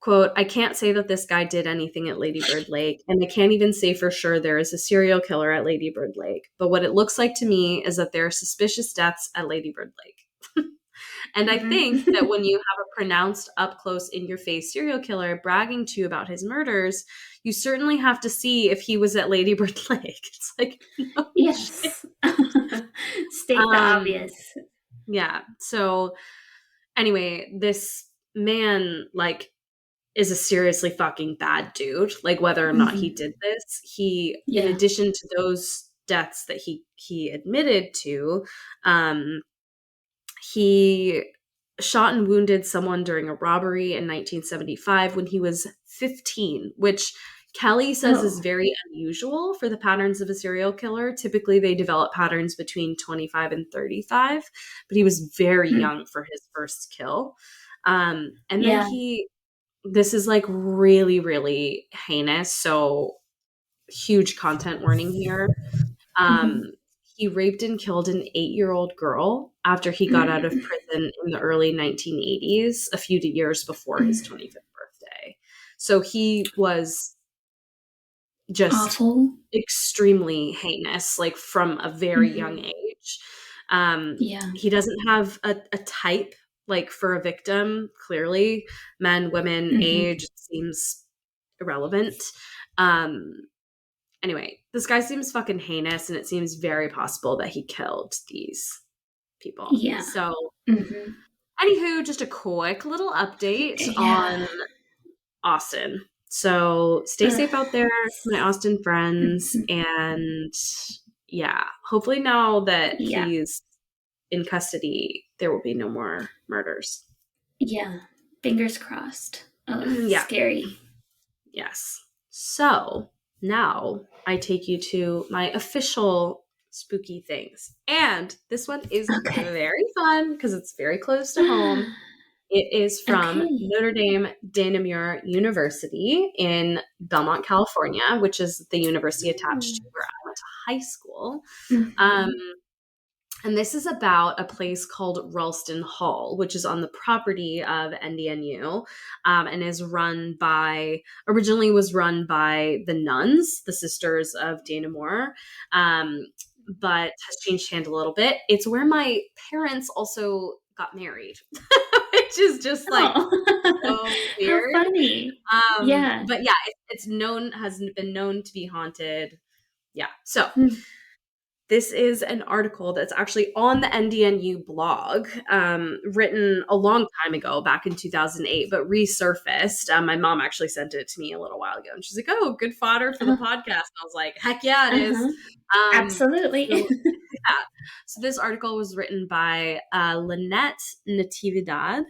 quote, "I can't say that this guy did anything at Lady Bird Lake, and I can't even say for sure there is a serial killer at Lady Bird Lake. But what it looks like to me is that there are suspicious deaths at Lady Bird Lake." And I think that when you have a pronounced up close in your face serial killer bragging to you about his murders, you certainly have to see if he was at Lady Bird Lake. It's like, no yes. State the obvious. Yeah. So anyway, this man like is a seriously fucking bad dude. Like whether or not he did this, he, in addition to those deaths that he admitted to, he shot and wounded someone during a robbery in 1975 when he was 15, which Kelly says is very unusual for the patterns of a serial killer. Typically, they develop patterns between 25 and 35, but he was very young for his first kill. And then this is like really, really heinous. So huge content warning here. He raped and killed an 8-year-old girl after he got out of prison in the early 1980s, a few years before his 25th birthday. So he was just awful, extremely heinous, like from a very young age. He doesn't have a type, like for a victim, clearly. Men, women, age seems irrelevant. Anyway, this guy seems fucking heinous, and it seems very possible that he killed these people. Yeah. So, anywho, just a quick little update on Austin. So, stay safe out there, my Austin friends. And yeah, hopefully now that he's in custody, there will be no more murders. Yeah. Fingers crossed. Oh, scary. Yes. So, now I take you to my official spooky things. And this one is very fun because it's very close to home. It is from Notre Dame de Namur University in Belmont, California, which is the university attached to where I went to high school. And this is about a place called Ralston Hall, which is on the property of NDNU, and originally was run by the nuns, the Sisters of de Namur, but has changed hand a little bit. It's where my parents also got married, which is just like so weird. How funny. But yeah, has been known to be haunted. Yeah. So this is an article that's actually on the NDNU blog, written a long time ago, back in 2008, but resurfaced. My mom actually sent it to me a little while ago, and she's like, "Oh, good fodder for the podcast." And I was like, "Heck yeah, it is." Absolutely. So this article was written by Lynette Natividad.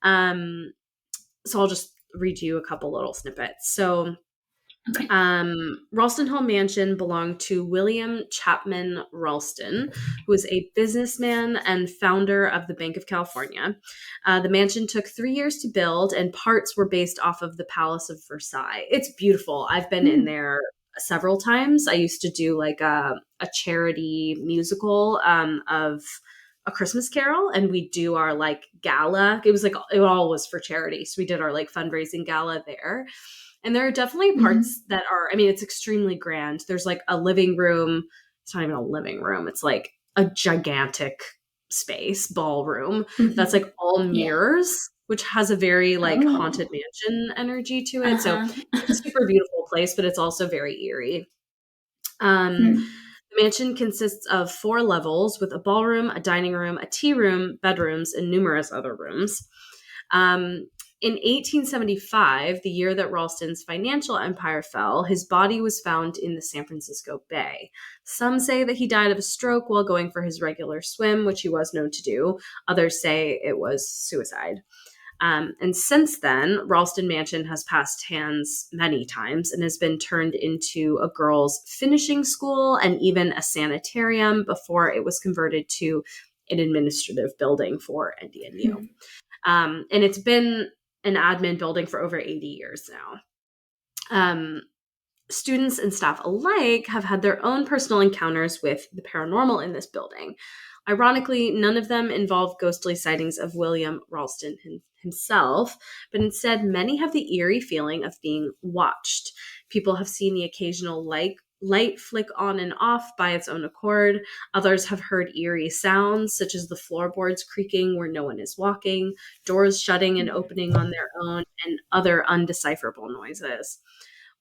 So I'll just read you a couple little snippets. So Ralston Hall Mansion belonged to William Chapman Ralston, who was a businessman and founder of the Bank of California. The mansion took 3 years to build, and parts were based off of the Palace of Versailles. It's beautiful. I've been in there several times. I used to do like a charity musical of A Christmas Carol, and we do our like gala. It all was for charity. So we did our like fundraising gala there. And there are definitely parts that are, it's extremely grand. There's like a living room. It's not even a living room. It's like a gigantic space, ballroom. That's like all mirrors, which has a very like haunted mansion energy to it. So it's a super beautiful place, but it's also very eerie. The mansion consists of 4 levels with a ballroom, a dining room, a tea room, bedrooms, and numerous other rooms. In 1875, the year that Ralston's financial empire fell, his body was found in the San Francisco Bay. Some say that he died of a stroke while going for his regular swim, which he was known to do. Others say it was suicide. And since then, Ralston Mansion has passed hands many times and has been turned into a girls' finishing school and even a sanitarium before it was converted to an administrative building for NDNU. And it's been an admin building for over 80 years now. Students and staff alike have had their own personal encounters with the paranormal in this building. Ironically, none of them involve ghostly sightings of William Ralston himself, but instead many have the eerie feeling of being watched. People have seen the occasional light flick on and off by its own accord. Others have heard eerie sounds, such as the floorboards creaking where no one is walking, doors shutting and opening on their own, and other undecipherable noises.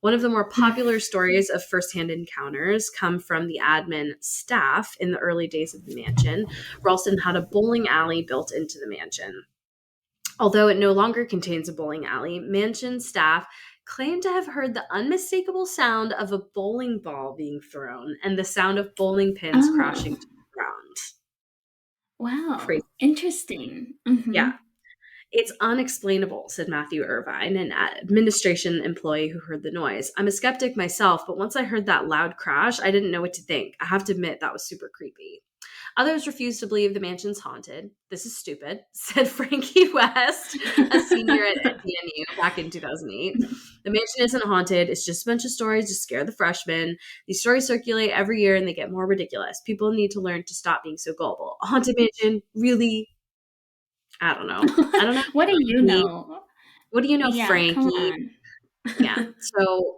One of the more popular stories of firsthand encounters come from the admin staff in the early days of the mansion. Ralston had a bowling alley built into the mansion. Although it no longer contains a bowling alley, mansion staff claim to have heard the unmistakable sound of a bowling ball being thrown and the sound of bowling pins crashing to the ground. Wow. Crazy. Interesting. Yeah. It's unexplainable, said Matthew Irvine, an administration employee who heard the noise. I'm a skeptic myself, but once I heard that loud crash, I didn't know what to think. I have to admit that was super creepy. Others refuse to believe the mansion's haunted. This is stupid, said Frankie West, a senior at NDNU back in 2008. The mansion isn't haunted. It's just a bunch of stories to scare the freshmen. These stories circulate every year and they get more ridiculous. People need to learn to stop being so gullible. A haunted mansion? Really? I don't know. What do you know? What do you know, Frankie? Come on. Yeah. So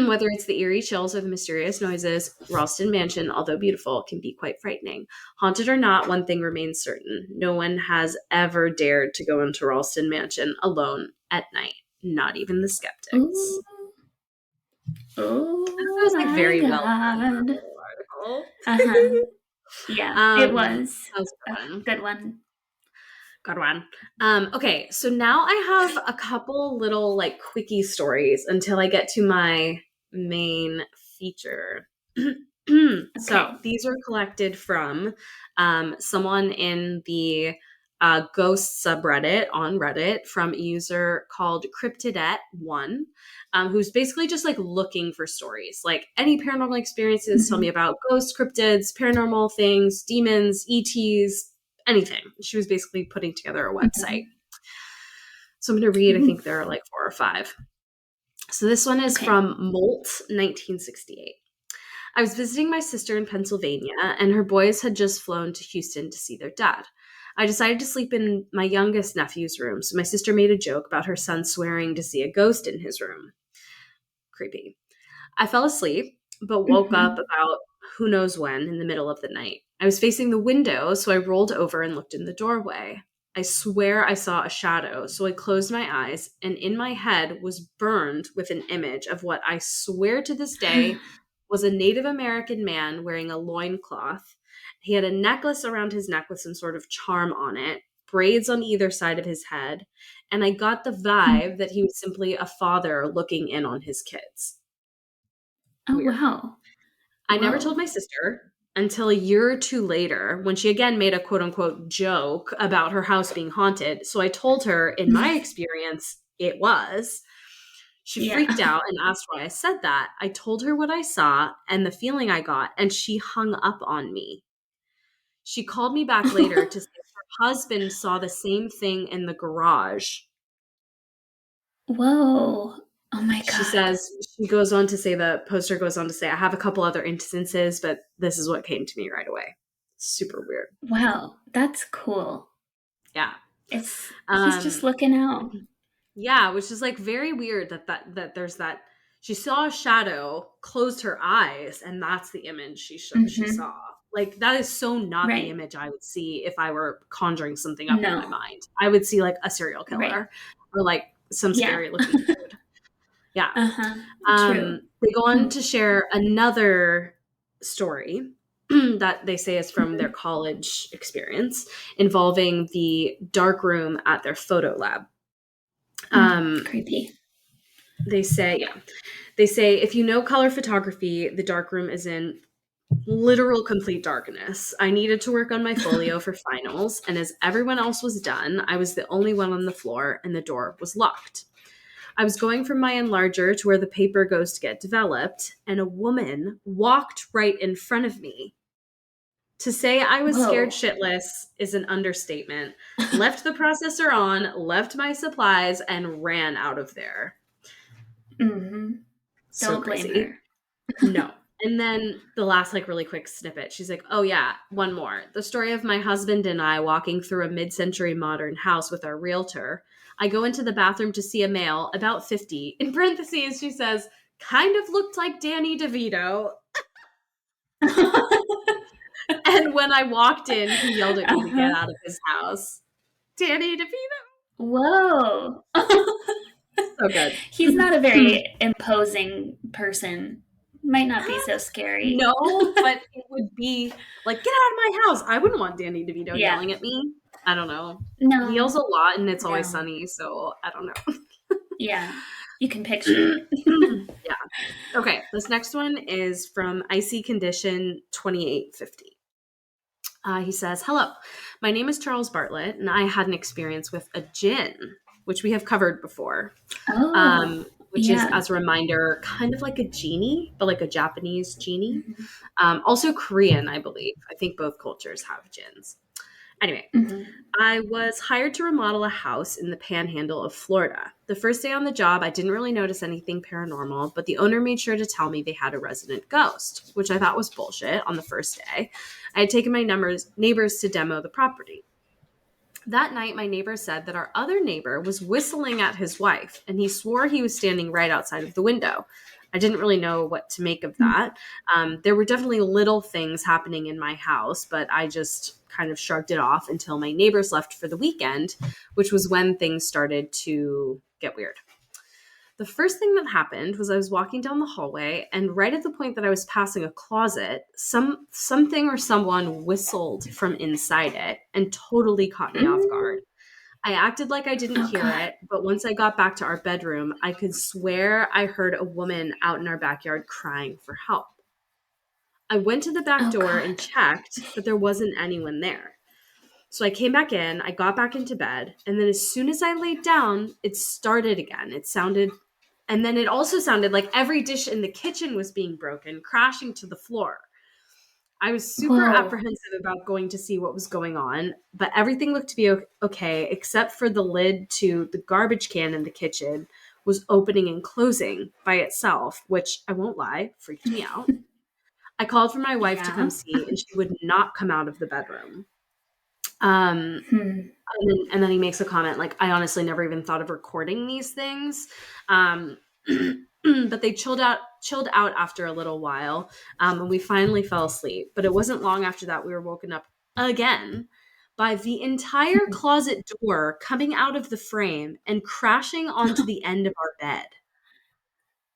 whether it's the eerie chills or the mysterious noises, Ralston Mansion, although beautiful, can be quite frightening. Haunted or not, one thing remains certain. No one has ever dared to go into Ralston Mansion alone at night. Not even the skeptics. Oh, that was like very well done article. Yeah, it was. That was fun. Good one. Good one. Okay, so now I have a couple little like quickie stories until I get to my main feature. So these are collected from someone in the a ghost subreddit on Reddit from a user called Cryptidette1, who's basically just like looking for stories. Like, any paranormal experiences, tell me about ghosts, cryptids, paranormal things, demons, ETs, anything. She was basically putting together a website. So I'm going to read, I think there are like 4 or 5. So this one is from Molt, 1968. I was visiting my sister in Pennsylvania, and her boys had just flown to Houston to see their dad. I decided to sleep in my youngest nephew's room, so my sister made a joke about her son swearing to see a ghost in his room. Creepy. I fell asleep, but woke up about who knows when in the middle of the night. I was facing the window, so I rolled over and looked in the doorway. I swear I saw a shadow, so I closed my eyes, and in my head was burned with an image of what I swear to this day was a Native American man wearing a loincloth. He had a necklace around his neck with some sort of charm on it, braids on either side of his head, and I got the vibe that he was simply a father looking in on his kids. Oh, weird. Wow. I never told my sister until a year or 2 later, when she again made a quote-unquote joke about her house being haunted. So I told her, in my experience, it was. She freaked out and asked why I said that. I told her what I saw and the feeling I got, and she hung up on me. She called me back later to say her husband saw the same thing in the garage. Whoa. Oh my God. She goes on to say, the poster goes on to say, I have a couple other instances, but this is what came to me right away. Super weird. Wow. That's cool. Yeah. He's just looking out. Yeah, which is like very weird that there's that. She saw a shadow, closed her eyes, and that's the image she saw. Like, that is so not the image I would see if I were conjuring something up in my mind. I would see like a serial killer or like some scary looking dude. Yeah. True. They go on to share another story that they say is from their college experience involving the dark room at their photo lab. Creepy. They say if you know color photography, the dark room is in literal complete darkness. I needed to work on my folio for finals, and as everyone else was done, I was the only one on the floor, and the door was locked. I was going from my enlarger to where the paper goes to get developed, and a woman walked right in front of me. To say I was scared shitless is an understatement. Left the processor on, left my supplies, and ran out of there. So Don't blame her. No. And then the last, like, really quick snippet. She's like, oh, yeah, one more. The story of my husband and I walking through a mid-century modern house with our realtor. I go into the bathroom to see a male, about 50. In parentheses, she says, kind of looked like Danny DeVito. And when I walked in, he yelled at me to get out of his house. Danny DeVito. Whoa. So good. He's not a very imposing person. Might not be so scary. No, but it would be like, get out of my house. I wouldn't want Danny DeVito yelling at me. I don't know. No. He yells a lot and it's always sunny, so I don't know. Yeah. You can picture it. Yeah. Okay. This next one is from Icy Condition 2850. He says, hello, my name is Charles Bartlett, and I had an experience with a jinn, which we have covered before. Which is, as a reminder, kind of like a genie, but like a Japanese genie. Also Korean, I believe. I think both cultures have jinns. Anyway, I was hired to remodel a house in the panhandle of Florida. The first day on the job, I didn't really notice anything paranormal, but the owner made sure to tell me they had a resident ghost, which I thought was bullshit on the first day. I had taken my neighbors to demo the property. That night, my neighbor said that our other neighbor was whistling at his wife, and he swore he was standing right outside of the window. I didn't really know what to make of that. There were definitely little things happening in my house, but I just kind of shrugged it off until my neighbors left for the weekend, which was when things started to get weird. The first thing that happened was I was walking down the hallway, and right at the point that I was passing a closet, something or someone whistled from inside it and totally caught me off guard. I acted like I didn't hear it, but once I got back to our bedroom, I could swear I heard a woman out in our backyard crying for help. I went to the back door and checked, but there wasn't anyone there. So I came back in, I got back into bed, and then as soon as I laid down, it started again. And then it also sounded like every dish in the kitchen was being broken, crashing to the floor. I was super apprehensive about going to see what was going on, but everything looked to be okay, except for the lid to the garbage can in the kitchen was opening and closing by itself, which I won't lie, freaked me out. I called for my wife to come see, and she would not come out of the bedroom. And then he makes a comment like, I honestly never even thought of recording these things. But they chilled out after a little while, and we finally fell asleep. But it wasn't long after that we were woken up again by the entire closet door coming out of the frame and crashing onto the end of our bed.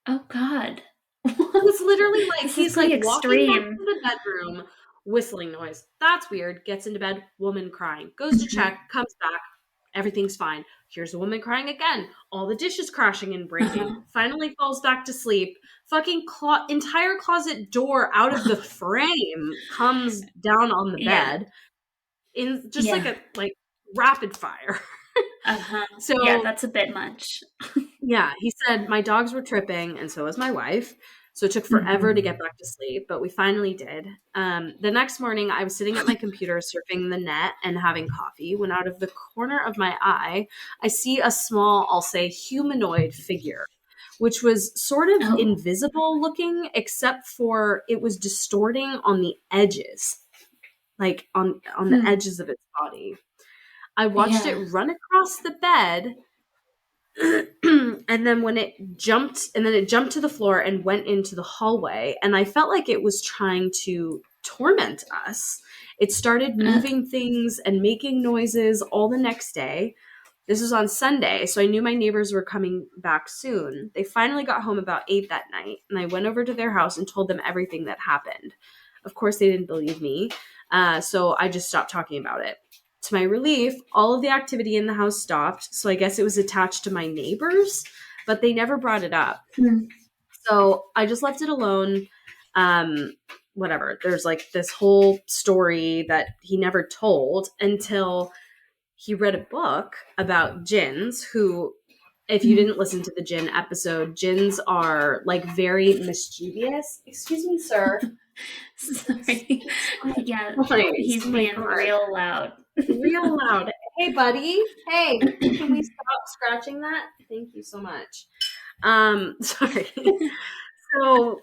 Oh God. It was literally like he's like extreme. Walking back to the bedroom, whistling noise. That's weird. Gets into bed, woman crying. Goes to check, comes back. Everything's fine. Here's a woman crying again. All the dishes crashing and breaking. Finally falls back to sleep. Fucking entire closet door out of the frame comes down on the bed in just like rapid fire. So that's a bit much. Yeah, he said my dogs were tripping and so was my wife. So it took forever to get back to sleep, but we finally did. The next morning, I was sitting at my computer surfing the net and having coffee when out of the corner of my eye, I see a small, I'll say, humanoid figure, which was sort of invisible looking, except for it was distorting on the edges, like on the edges of its body. I watched it run across the bed. And then it jumped to the floor and went into the hallway, and I felt like it was trying to torment us. It started moving things and making noises all the next day. This was on Sunday, so I knew my neighbors were coming back soon. They finally got home about 8 that night, and I went over to their house and told them everything that happened. Of course, they didn't believe me, so I just stopped talking about it. To my relief, all of the activity in the house stopped, so I guess it was attached to my neighbors, but they never brought it up. So I just left it alone. Whatever. There's like this whole story that he never told until he read a book about jinns who, if you didn't listen to the jinn episode, jinns are like very mischievous. Excuse me, sir. Sorry. Yeah, he's Oh being real loud. Real loud. Hey, buddy. Hey, can we stop scratching that? Thank you so much. Sorry. So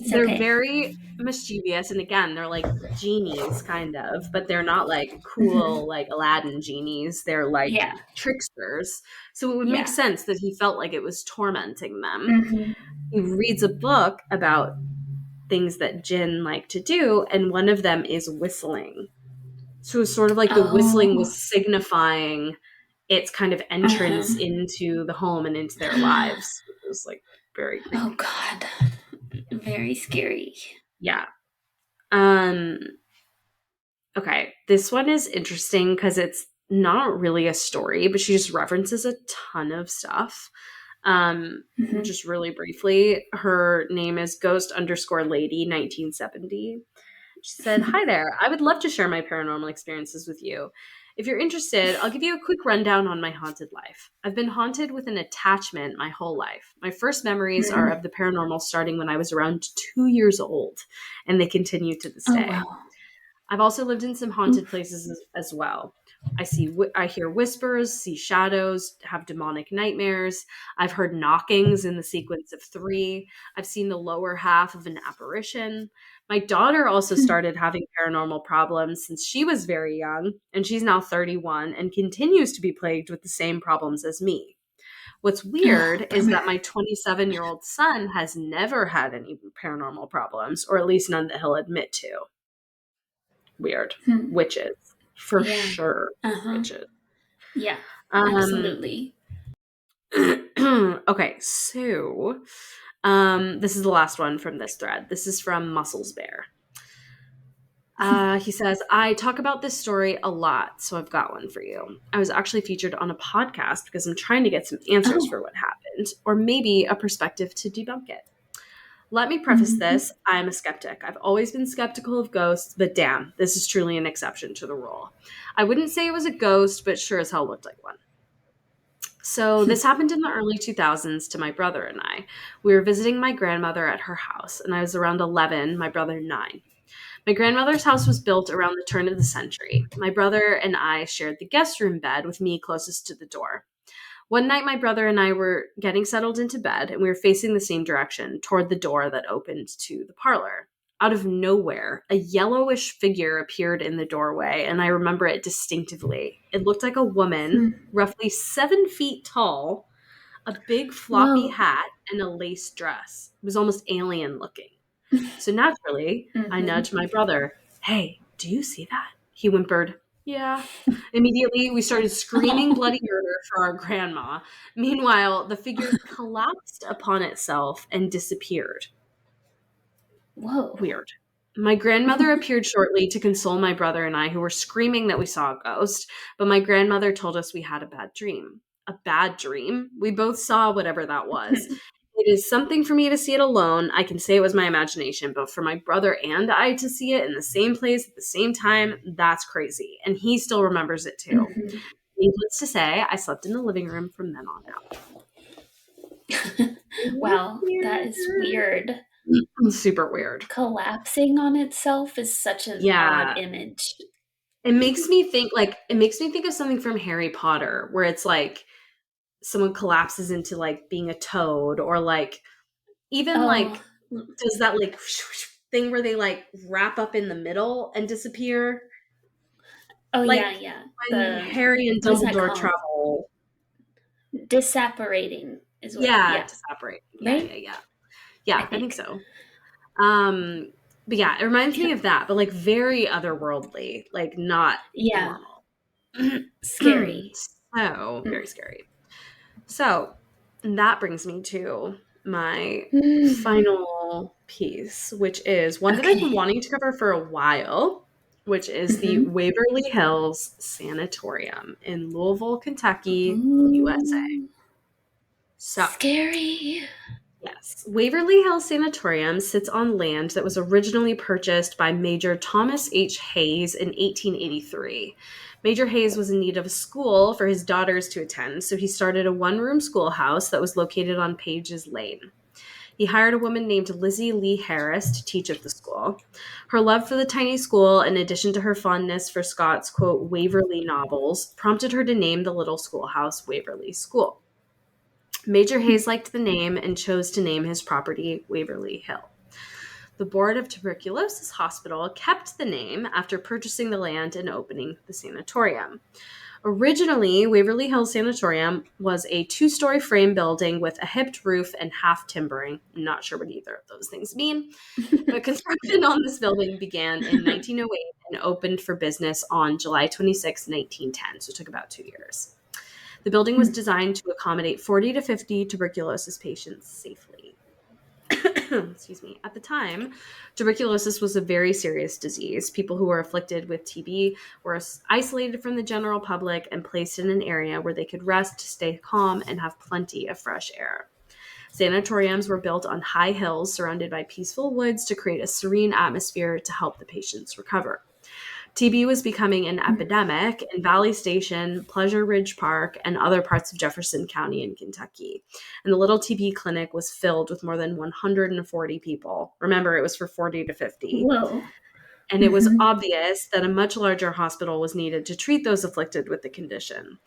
they're very mischievous, and again, they're like genies, kind of, but they're not like cool, like Aladdin genies. They're like tricksters. So it would make sense that he felt like it was tormenting them. He reads a book about things that jinn like to do, and one of them is whistling. So it was sort of like the whistling was signifying its kind of entrance into the home and into their lives. It was like very creepy. Oh God. Very scary. Yeah. Okay. This one is interesting because it's not really a story, but she just references a ton of stuff. Just really briefly, her name is Ghost_Lady 1970. She said, "Hi there. I would love to share my paranormal experiences with you. If you're interested, I'll give you a quick rundown on my haunted life. I've been haunted with an attachment my whole life. My first memories are of the paranormal starting when I was around 2 years old, and they continue to this day. Wow. I've also lived in some haunted places as well. I hear whispers, see shadows, have demonic nightmares. I've heard knockings in the sequence of 3. I've seen the lower half of an apparition. My daughter also started having paranormal problems since she was very young, and she's now 31 and continues to be plagued with the same problems as me. What's weird is that my 27-year-old son has never had any paranormal problems, or at least none that he'll admit to. Weird. Witches. For sure. Witches. Yeah, absolutely. Okay, so this is the last one from this thread. This is from Muscles Bear. He says, I talk about this story a lot, so I've got one for you. I was actually featured on a podcast because I'm trying to get some answers for what happened, or maybe a perspective to debunk it. Let me preface this. I'm a skeptic. I've always been skeptical of ghosts, but damn, this is truly an exception to the rule. I wouldn't say it was a ghost, but sure as hell looked like one. So this happened in the early 2000s to my brother and I. We were visiting my grandmother at her house, and I was around 11, my brother 9. My grandmother's house was built around the turn of the century. My brother and I shared the guest room bed with me closest to the door. One night, my brother and I were getting settled into bed, and we were facing the same direction, toward the door that opened to the parlor. Out of nowhere, a yellowish figure appeared in the doorway, and I remember it distinctly. It looked like a woman, roughly 7 feet tall, a big floppy Whoa. hat, and a lace dress. It was almost alien looking. So naturally, I nudged my brother. Hey, do you see that? He whimpered, yeah. Immediately, we started screaming bloody murder for our grandma. Meanwhile, the figure collapsed upon itself and disappeared. Whoa. Weird. My grandmother appeared shortly to console my brother and I, who were screaming that we saw a ghost, but my grandmother told us we had a bad dream. A bad dream? We both saw whatever that was. It is something for me to see it alone. I can say it was my imagination, but for my brother and I to see it in the same place at the same time, that's crazy. And he still remembers it too. Needless to say, I slept in the living room from then on out. Wow, that is weird. Super weird. Collapsing on itself is such an odd image. It makes me think of something from Harry Potter, where it's like someone collapses into like being a toad, or like even like does that like thing where they like wrap up in the middle and disappear. Oh like yeah. when Harry and Dumbledore travel. Disapparating is what. Yeah, disapparating. Right? Yeah, I think so. But yeah, it reminds me of that, but like very otherworldly, like not normal. Scary. So very scary. So that brings me to my final piece, which is one that I've been wanting to cover for a while, which is the Waverly Hills Sanatorium in Louisville, Kentucky, USA. So scary. Yes. Waverly Hills Sanatorium sits on land that was originally purchased by Major Thomas H. Hayes in 1883. Major Hayes was in need of a school for his daughters to attend, so he started a one-room schoolhouse that was located on Pages Lane. He hired a woman named Lizzie Lee Harris to teach at the school. Her love for the tiny school, in addition to her fondness for Scott's, quote, Waverly novels, prompted her to name the little schoolhouse Waverly School. Major Hayes liked the name and chose to name his property Waverly Hill. The Board of Tuberculosis Hospital kept the name after purchasing the land and opening the sanatorium. Originally, Waverly Hills Sanatorium was a 2-story frame building with a hipped roof and half timbering. I'm not sure what either of those things mean, but construction on this building began in 1908 and opened for business on July 26, 1910, so it took about 2 years. The building was designed to accommodate 40 to 50 tuberculosis patients safely. Excuse me. At the time, tuberculosis was a very serious disease. People who were afflicted with TB were isolated from the general public and placed in an area where they could rest, stay calm, and have plenty of fresh air. Sanatoriums were built on high hills surrounded by peaceful woods to create a serene atmosphere to help the patients recover. TB was becoming an epidemic in Valley Station, Pleasure Ridge Park, and other parts of Jefferson County in Kentucky. And the little TB clinic was filled with more than 140 people. Remember, it was for 40 to 50. Whoa. And it was obvious that a much larger hospital was needed to treat those afflicted with the condition.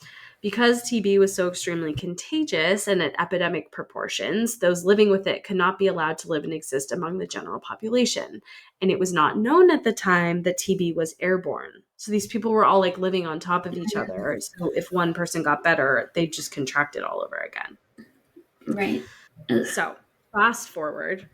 Because TB was so extremely contagious and at epidemic proportions, those living with it could not be allowed to live and exist among the general population. And it was not known at the time that TB was airborne. So these people were all like living on top of each other. So if one person got better, they just contracted all over again. Right. So fast forward.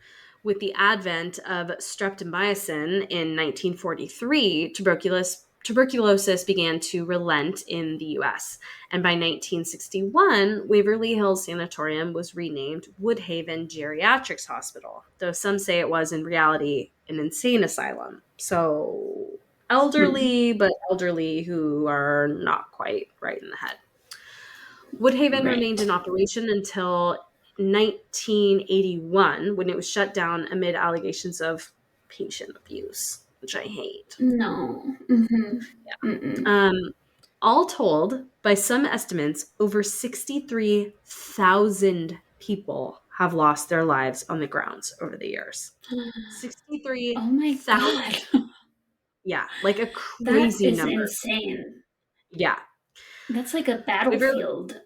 With the advent of streptomycin in 1943, tuberculosis began to relent in the U.S. And by 1961, Waverly Hills Sanatorium was renamed Woodhaven Geriatrics Hospital, though some say it was in reality an insane asylum. So elderly, but elderly who are not quite right in the head. Woodhaven remained in operation until 1981 when it was shut down amid allegations of patient abuse, which I hate. No. Mm-hmm. Yeah. All told, by some estimates, over 63,000 people have lost their lives on the grounds over the years. 63,000. Oh my God. Yeah, like a That crazy is number. insane. Yeah. That's like a battlefield.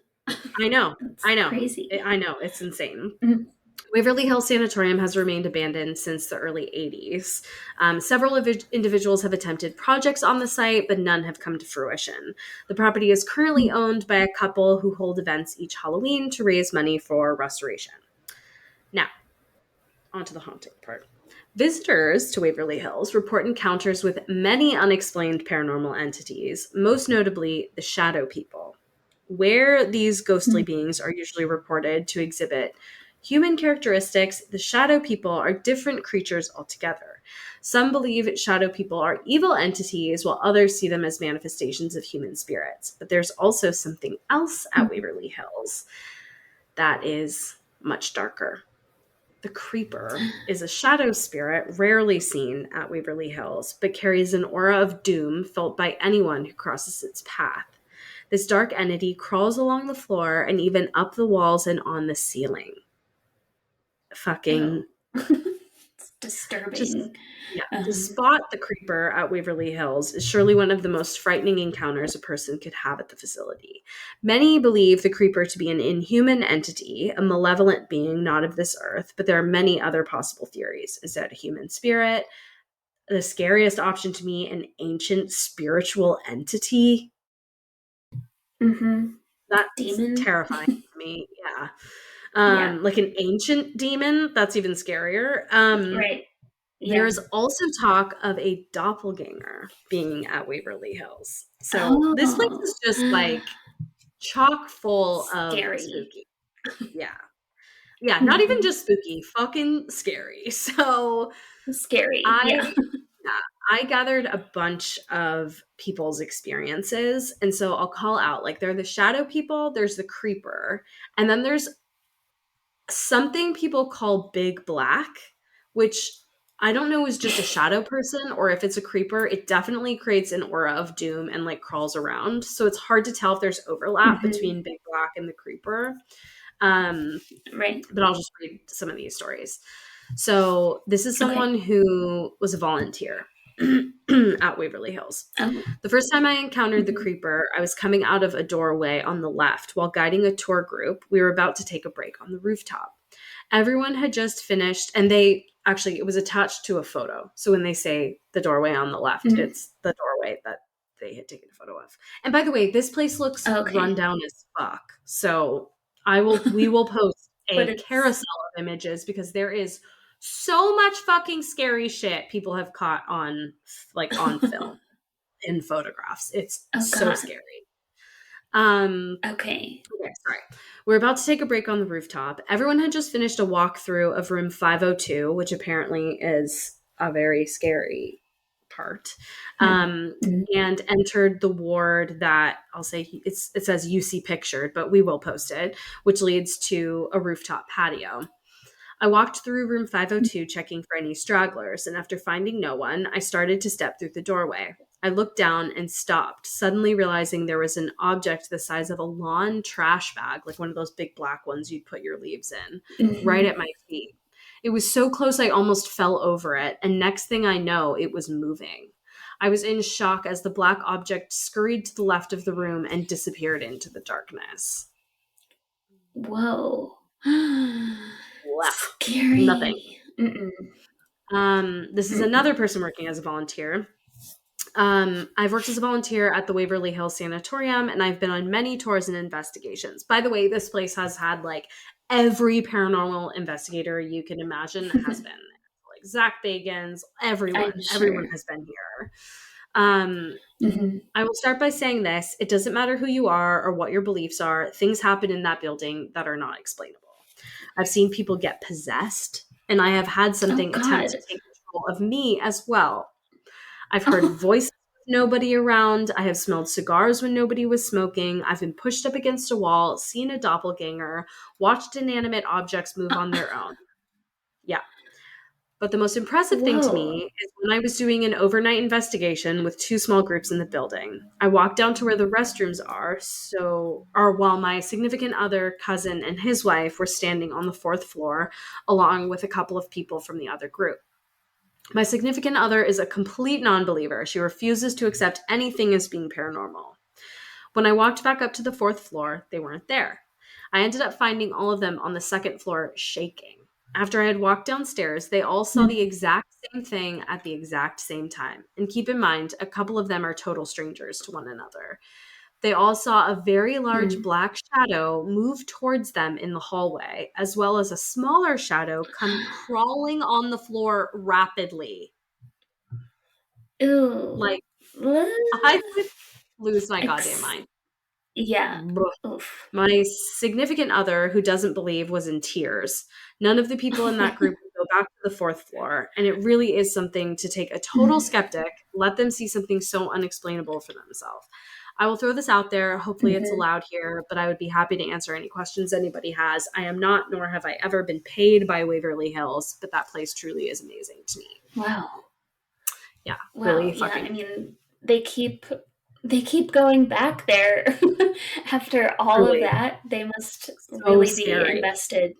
I know. That's I know. crazy. I know. It's insane. Mm-hmm. Waverly Hills Sanatorium has remained abandoned since the early 80s. Several individuals have attempted projects on the site, but none have come to fruition. The property is currently owned by a couple who hold events each Halloween to raise money for restoration. Now, on to the haunting part. Visitors to Waverly Hills report encounters with many unexplained paranormal entities, most notably the shadow people. Where these ghostly beings are usually reported to exhibit human characteristics, the shadow people are different creatures altogether. Some believe shadow people are evil entities, while others see them as manifestations of human spirits. But there's also something else at Waverly Hills that is much darker. The creeper is a shadow spirit rarely seen at Waverly Hills, but carries an aura of doom felt by anyone who crosses its path. This dark entity crawls along the floor and even up the walls and on the ceiling. Fucking. It's disturbing. To spot the creeper at Waverly Hills is surely one of the most frightening encounters a person could have at the facility. Many believe the creeper to be an inhuman entity, a malevolent being not of this earth, but there are many other possible theories. Is it a human spirit? The scariest option to me, an ancient spiritual entity? Mm-hmm. That's Demon? terrifying to me. Yeah. Yeah. Like an ancient demon, that's even scarier. Right. Yeah. There's also talk of a doppelganger being at Waverly Hills. So this place is just like chock full of spooky. Yeah. Yeah, not even just spooky, fucking scary. So scary. I gathered a bunch of people's experiences. And so I'll call out, like, there are the shadow people, there's the creeper, and then there's something people call Big Black, which I don't know is just a shadow person or if it's a creeper. It definitely creates an aura of doom and like crawls around. So it's hard to tell if there's overlap between Big Black and the creeper. Right. But I'll just read some of these stories. So this is someone who was a volunteer at Waverly Hills. The first time I encountered the creeper, I was coming out of a doorway on the left while guiding a tour group. We were about to take a break on the rooftop. Everyone had just finished, and it was attached to a photo. So when they say the doorway on the left, it's the doorway that they had taken a photo of. And by the way, this place looks run down as fuck. So we will post a carousel of images because there is so much fucking scary shit people have caught on film in photographs. It's so scary. Okay, sorry. We're about to take a break on the rooftop. Everyone had just finished a walkthrough of room 502, which apparently is a very scary part, and entered the ward that I'll say it says UC pictured, but we will post it, which leads to a rooftop patio. I walked through room 502 checking for any stragglers, and after finding no one, I started to step through the doorway. I looked down and stopped, suddenly realizing there was an object the size of a lawn trash bag, like one of those big black ones you'd put your leaves in, right at my feet. It was so close I almost fell over it, and next thing I know, it was moving. I was in shock as the black object scurried to the left of the room and disappeared into the darkness. Whoa. Scary. Nothing. This is another person working as a volunteer. I've worked as a volunteer at the Waverly Hills Sanatorium, and I've been on many tours and investigations. By the way, this place has had like every paranormal investigator you can imagine has been there. Like Zach Bagans, everyone has been here. I will start by saying this. It doesn't matter who you are or what your beliefs are. Things happen in that building that are not explainable. I've seen people get possessed, and I have had something attempt to take control of me as well. I've heard voices nobody around. I have smelled cigars when nobody was smoking. I've been pushed up against a wall, seen a doppelganger, watched inanimate objects move on their own. Yeah. But the most impressive thing to Whoa. me is when I was doing an overnight investigation with 2 small groups in the building. I walked down to where the restrooms are, while my significant other, cousin, and his wife were standing on the 4th floor, along with a couple of people from the other group. My significant other is a complete non-believer. She refuses to accept anything as being paranormal. When I walked back up to the 4th floor, they weren't there. I ended up finding all of them on the 2nd floor shaking. After I had walked downstairs, they all saw the exact same thing at the exact same time. And keep in mind, a couple of them are total strangers to one another. They all saw a very large black shadow move towards them in the hallway, as well as a smaller shadow come crawling on the floor rapidly. Ooh. Like, I would lose my goddamn mind. Yeah. Oof. My significant other, who doesn't believe, was in tears. None of the people in that group would go back to the 4th floor, and it really is something to take a total skeptic, let them see something so unexplainable for themselves. I will throw this out there. Hopefully it's allowed here, but I would be happy to answer any questions anybody has. I am not, nor have I ever been paid by Waverly Hills, but that place truly is amazing to me. Wow. Yeah. Wow. Really fucking. Yeah, I mean, they keep going back there after all Really. of that. They must So really scary. be invested.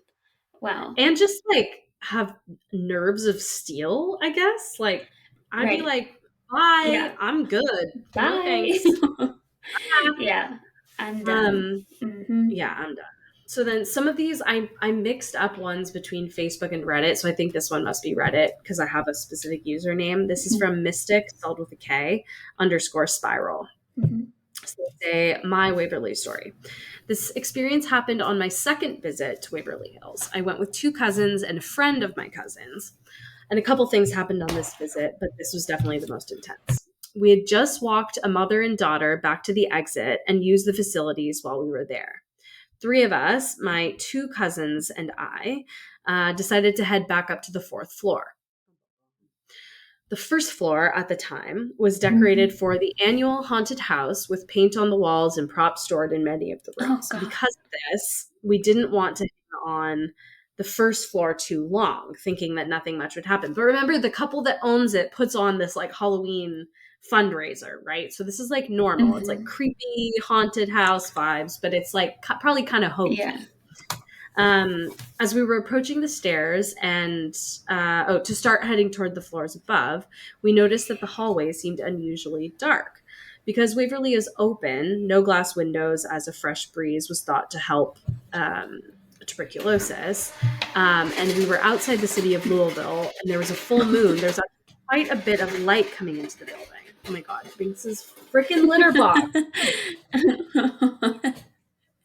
Wow. And just like have nerves of steel, I guess. Like I'd be like, bye, Yeah. I'm good. Bye. No thanks. Yeah. I'm done. Yeah, I'm done. So then some of these I mixed up ones between Facebook and Reddit. So I think this one must be Reddit because I have a specific username. This is from Mystic, spelled with a K, _spiral. So they say, my Waverly story. This experience happened on my 2nd visit to Waverly Hills. I went with 2 cousins and a friend of my cousins. And a couple things happened on this visit, but this was definitely the most intense. We had just walked a mother and daughter back to the exit and used the facilities while we were there. 3 of us, my 2 cousins and I, decided to head back up to the 4th floor. The 1st floor at the time was decorated for the annual haunted house with paint on the walls and props stored in many of the rooms. Because of this, we didn't want to hang on the 1st floor too long, thinking that nothing much would happen. But remember, the couple that owns it puts on this like Halloween fundraiser, right? So this is like normal. It's like creepy haunted house vibes, but it's like probably kind of hokey. Yeah. As we were approaching the stairs and to start heading toward the floors above, we noticed that the hallway seemed unusually dark. Because Waverly is open, no glass windows, as a fresh breeze was thought to help tuberculosis. And we were outside the city of Louisville, and there was a full moon. There's quite a bit of light coming into the building. Oh my God, this is freaking litter box.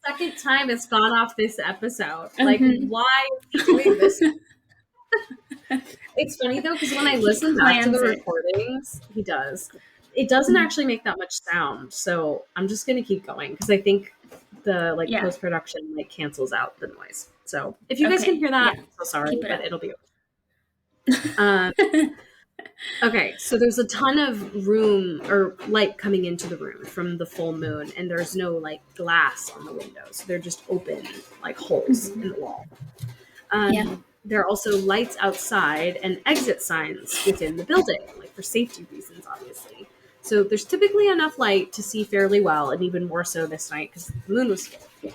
Second time it's gone off this episode. Like, why is he doing this? It's funny though, because when I listen back to the recordings, he does. It doesn't actually make that much sound, so I'm just gonna keep going because I think the post production cancels out the noise. So if you guys can hear that, I'm so sorry, but it'll be okay. Okay, so there's a ton of room or light coming into the room from the full moon, and there's no glass on the windows. They're just open holes in the wall. There are also lights outside and exit signs within the building, for safety reasons, obviously. So there's typically enough light to see fairly well, and even more so this night because the moon was full.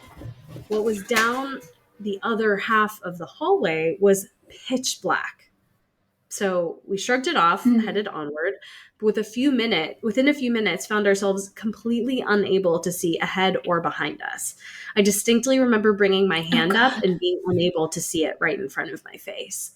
What was down the other half of the hallway was pitch black. So we shrugged it off, headed onward, but within a few minutes, found ourselves completely unable to see ahead or behind us. I distinctly remember bringing my hand up and being unable to see it right in front of my face.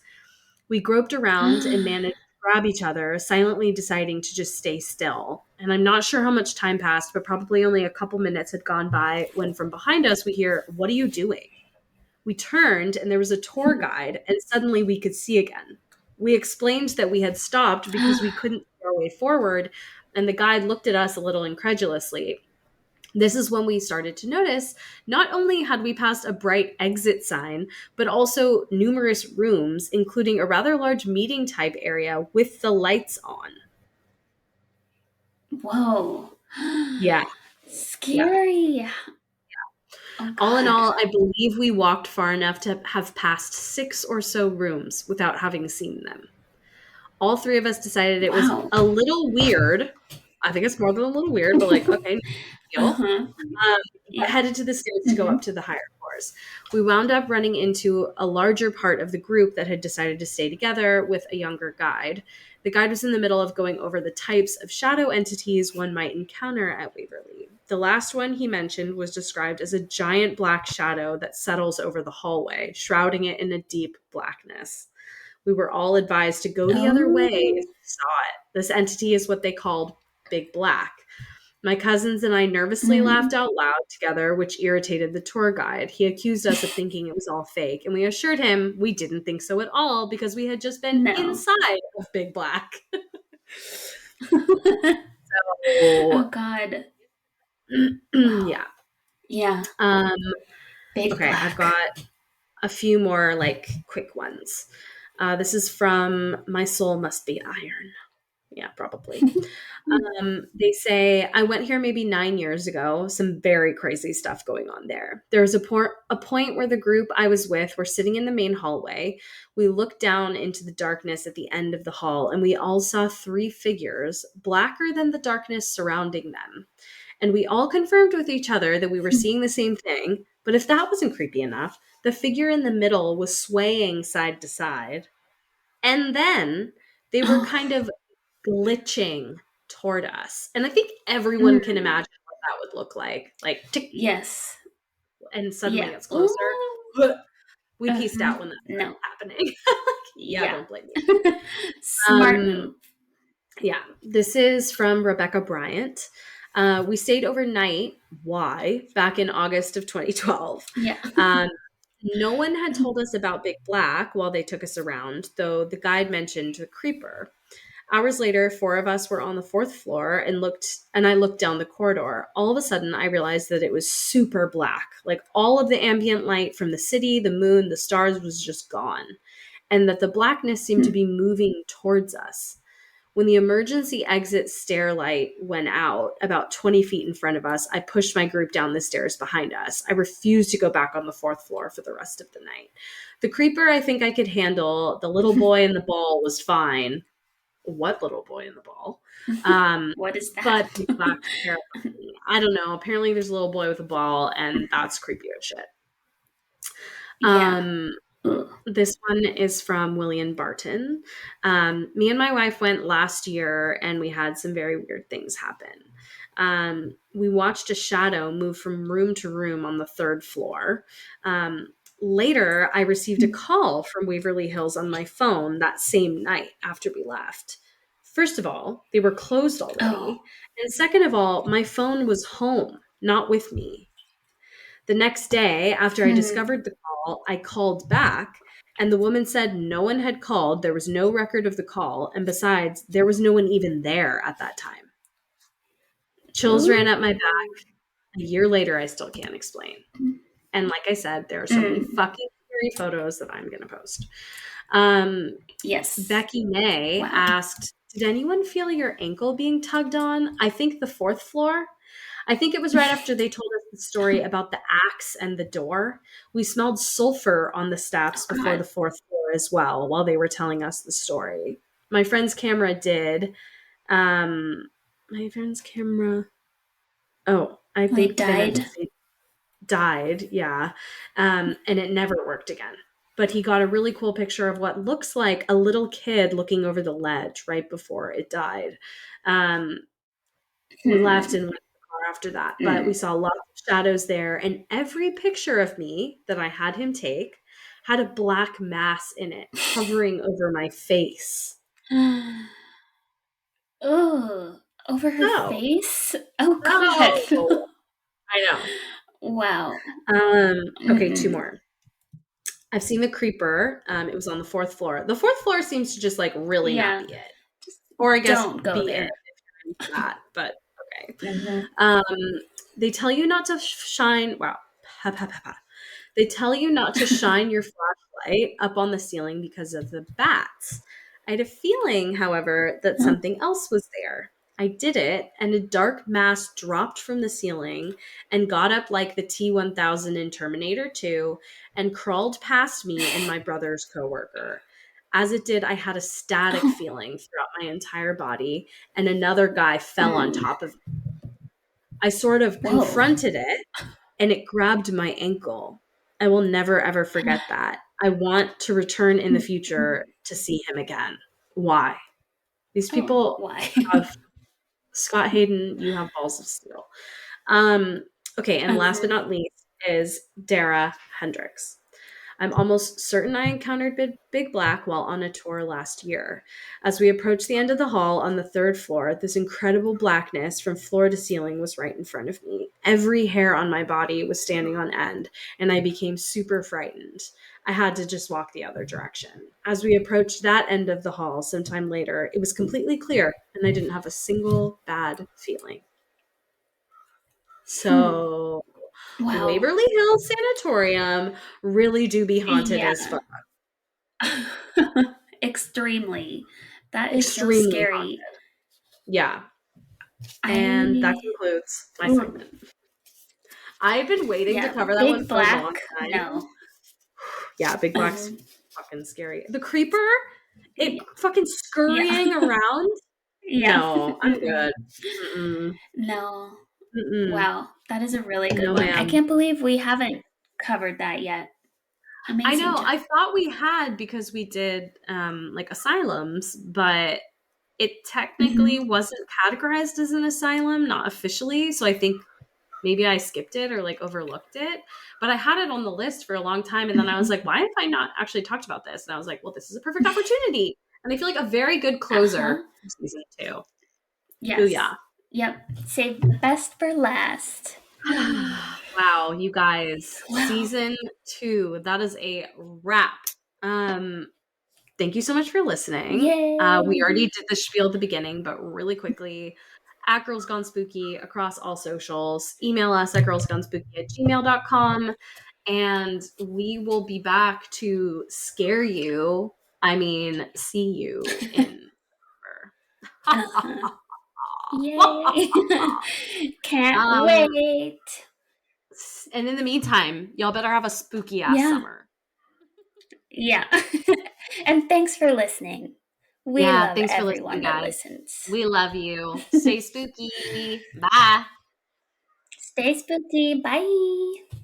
We groped around and managed to grab each other, silently deciding to just stay still. And I'm not sure how much time passed, but probably only a couple minutes had gone by when from behind us we hear, "What are you doing?" We turned and there was a tour guide, and suddenly we could see again. We explained that we had stopped because we couldn't see our way forward, and the guide looked at us a little incredulously. This is when we started to notice not only had we passed a bright exit sign, but also numerous rooms, including a rather large meeting type area with the lights on. Whoa. Yeah. Scary. Yeah. Oh, All in God. all, I believe we walked far enough to have passed 6 or so rooms without having seen them. All 3 of us decided it was Wow. a little weird. I think it's more than a little weird, but like, okay, no deal. Uh-huh. But Yeah. headed to the stairs to go Mm-hmm. up to the higher floors. We wound up running into a larger part of the group that had decided to stay together with a younger guide. The guide was in the middle of going over the types of shadow entities one might encounter at Waverly. The last one he mentioned was described as a giant black shadow that settles over the hallway, shrouding it in a deep blackness. We were all advised to go the other way if Oh. we saw it. This entity is what they called Big Black. My cousins and I nervously laughed Mm. out loud together, which irritated the tour guide. He accused us of thinking it was all fake, and we assured him we didn't think so at all because we had just been No. inside of Big Black. Oh, So, God. Wow. yeah. Yeah. Um, Big okay, I've got Black. a few more like quick ones. This is from My Soul Must Be Iron. Yeah, probably. They say, I went here maybe 9 years ago. Some very crazy stuff going on there. There was a point where the group I was with were sitting in the main hallway. We looked down into the darkness at the end of the hall, and we all saw 3 figures, blacker than the darkness surrounding them. And we all confirmed with each other that we were seeing the same thing. But if that wasn't creepy enough, the figure in the middle was swaying side to side. And then they were Oh. kind of glitching toward us. And I think everyone can Mm. imagine what that would look like. Like tick, Yes. and suddenly Yeah. it's closer. Ooh. We pieced Uh-huh. out when that started No. happening. Yeah, Yeah. don't blame me. Smart Um, move. yeah, this is from Rebecca Bryant. We stayed overnight. Why? Back in August of 2012. Yeah. Um, no one had told us about Big Black while they took us around, though the guide mentioned the creeper. Hours later, 4 of us were on the 4th floor and I looked down the corridor. All of a sudden, I realized that it was super black. Like all of the ambient light from the city, the moon, the stars was just gone, and that the blackness seemed to be moving towards us. When the emergency exit stair light went out about 20 feet in front of us, I pushed my group down the stairs behind us. I refused to go back on the 4th floor for the rest of the night. The creeper, I think I could handle. The little boy in the ball was fine. What little boy in the ball? What is that? But Big Black terrified me. I don't know. Apparently, there's a little boy with a ball, and that's creepy as shit. Yeah. Um, Ugh. this one is from William Barton. Me and my wife went last year, and we had some very weird things happen. We watched a shadow move from room to room on the 3rd floor. Later, I received a call from Waverly Hills on my phone that same night after we left. First of all, they were closed Oh. already. And second of all, my phone was home, not with me. The next day, after I Hmm. discovered the call, I called back, and the woman said no one had called. There was no record of the call. And besides, there was no one even there at that time. Chills ran up my back. Ooh. A year later, I still can't explain. And like I said, there are so many Mm. fucking scary photos that I'm going to post. Yes. Becky May Wow. asked, did anyone feel your ankle being tugged on? I think the 4th floor. I think it was right after they told us the story about the axe and the door. We smelled sulfur on the Oh, steps before the God. 4th floor as well while they were telling us the story. My friend's camera did. My friend's camera. Oh, I Like think they meant died. to say died, yeah. And it never worked again. But he got a really cool picture of what looks like a little kid looking over the ledge right before it died. Um, we left Hmm. and went to the car after that, but we Mm. saw lots of shadows there. And every picture of me that I had him take had a black mass in it hovering over my face. Oh, over her No, face? Oh, God. no. I know. Wow. Okay, 2 Mm-mm. more. I've seen the creeper. It was on the 4th floor. The 4th floor seems to just like really not Yeah. be it. Or I guess Don't go be it there. if you're into that, but okay. Mhm. Um, they tell you not to shine. Wow. Pa, pa, pa, pa. They tell you not to shine your flashlight up on the ceiling because of the bats. I had a feeling, however, that Huh? something else was there. I did it, and a dark mass dropped from the ceiling and got up like the T-1000 in Terminator 2 and crawled past me and my brother's coworker. As it did, I had a static feeling throughout my entire body, and another guy fell on top of me. I sort of confronted it, and it grabbed my ankle. I will never, ever forget that. I want to return in the future to see him again. Why? These people why? have... Scott Hayden, you have balls of steel. Okay, and last but not least is Dara Hendricks. I'm almost certain I encountered Big Black while on a tour last year. As we approached the end of the hall on the 3rd floor, this incredible blackness from floor to ceiling was right in front of me. Every hair on my body was standing on end, and I became super frightened. I had to just walk the other direction. As we approached that end of the hall sometime later, it was completely clear, and I didn't have a single bad feeling. So... Wow. Waverly Hills Sanatorium really do be haunted as fuck. Extremely. That is Extremely so scary. haunted. Yeah. And that concludes my segment. I've been waiting to cover that one for a long time. No. Yeah, Big Black's fucking scary. The creeper, it fucking scurrying around. Yeah. No, I'm good. No. Wow, that is a really good one. Ma'am. I can't believe we haven't covered that yet. Amazing I know. job. I thought we had because we did like asylums, but it technically wasn't categorized as an asylum, not officially. So I think maybe I skipped it or like overlooked it. But I had it on the list for a long time, and then I was like, why have I not actually talked about this? And I was like, well, this is a perfect opportunity, and I feel like a very good closer for season 2. Yes. Booyah. Yep. Save the best for last. Wow, you guys. Wow. Season 2. That is a wrap. Thank you so much for listening. Yay. We already did the spiel at the beginning, but really quickly, @girlsgonespooky across all socials. Email us at girlsgonespooky@gmail.com, and we will be back to scare you. I mean, see you in Yay. Can't wait. And in the meantime, y'all better have a spooky ass summer. Yeah. And thanks for listening. We love everyone that listens. We love you. Stay spooky. Bye. Stay spooky. Bye.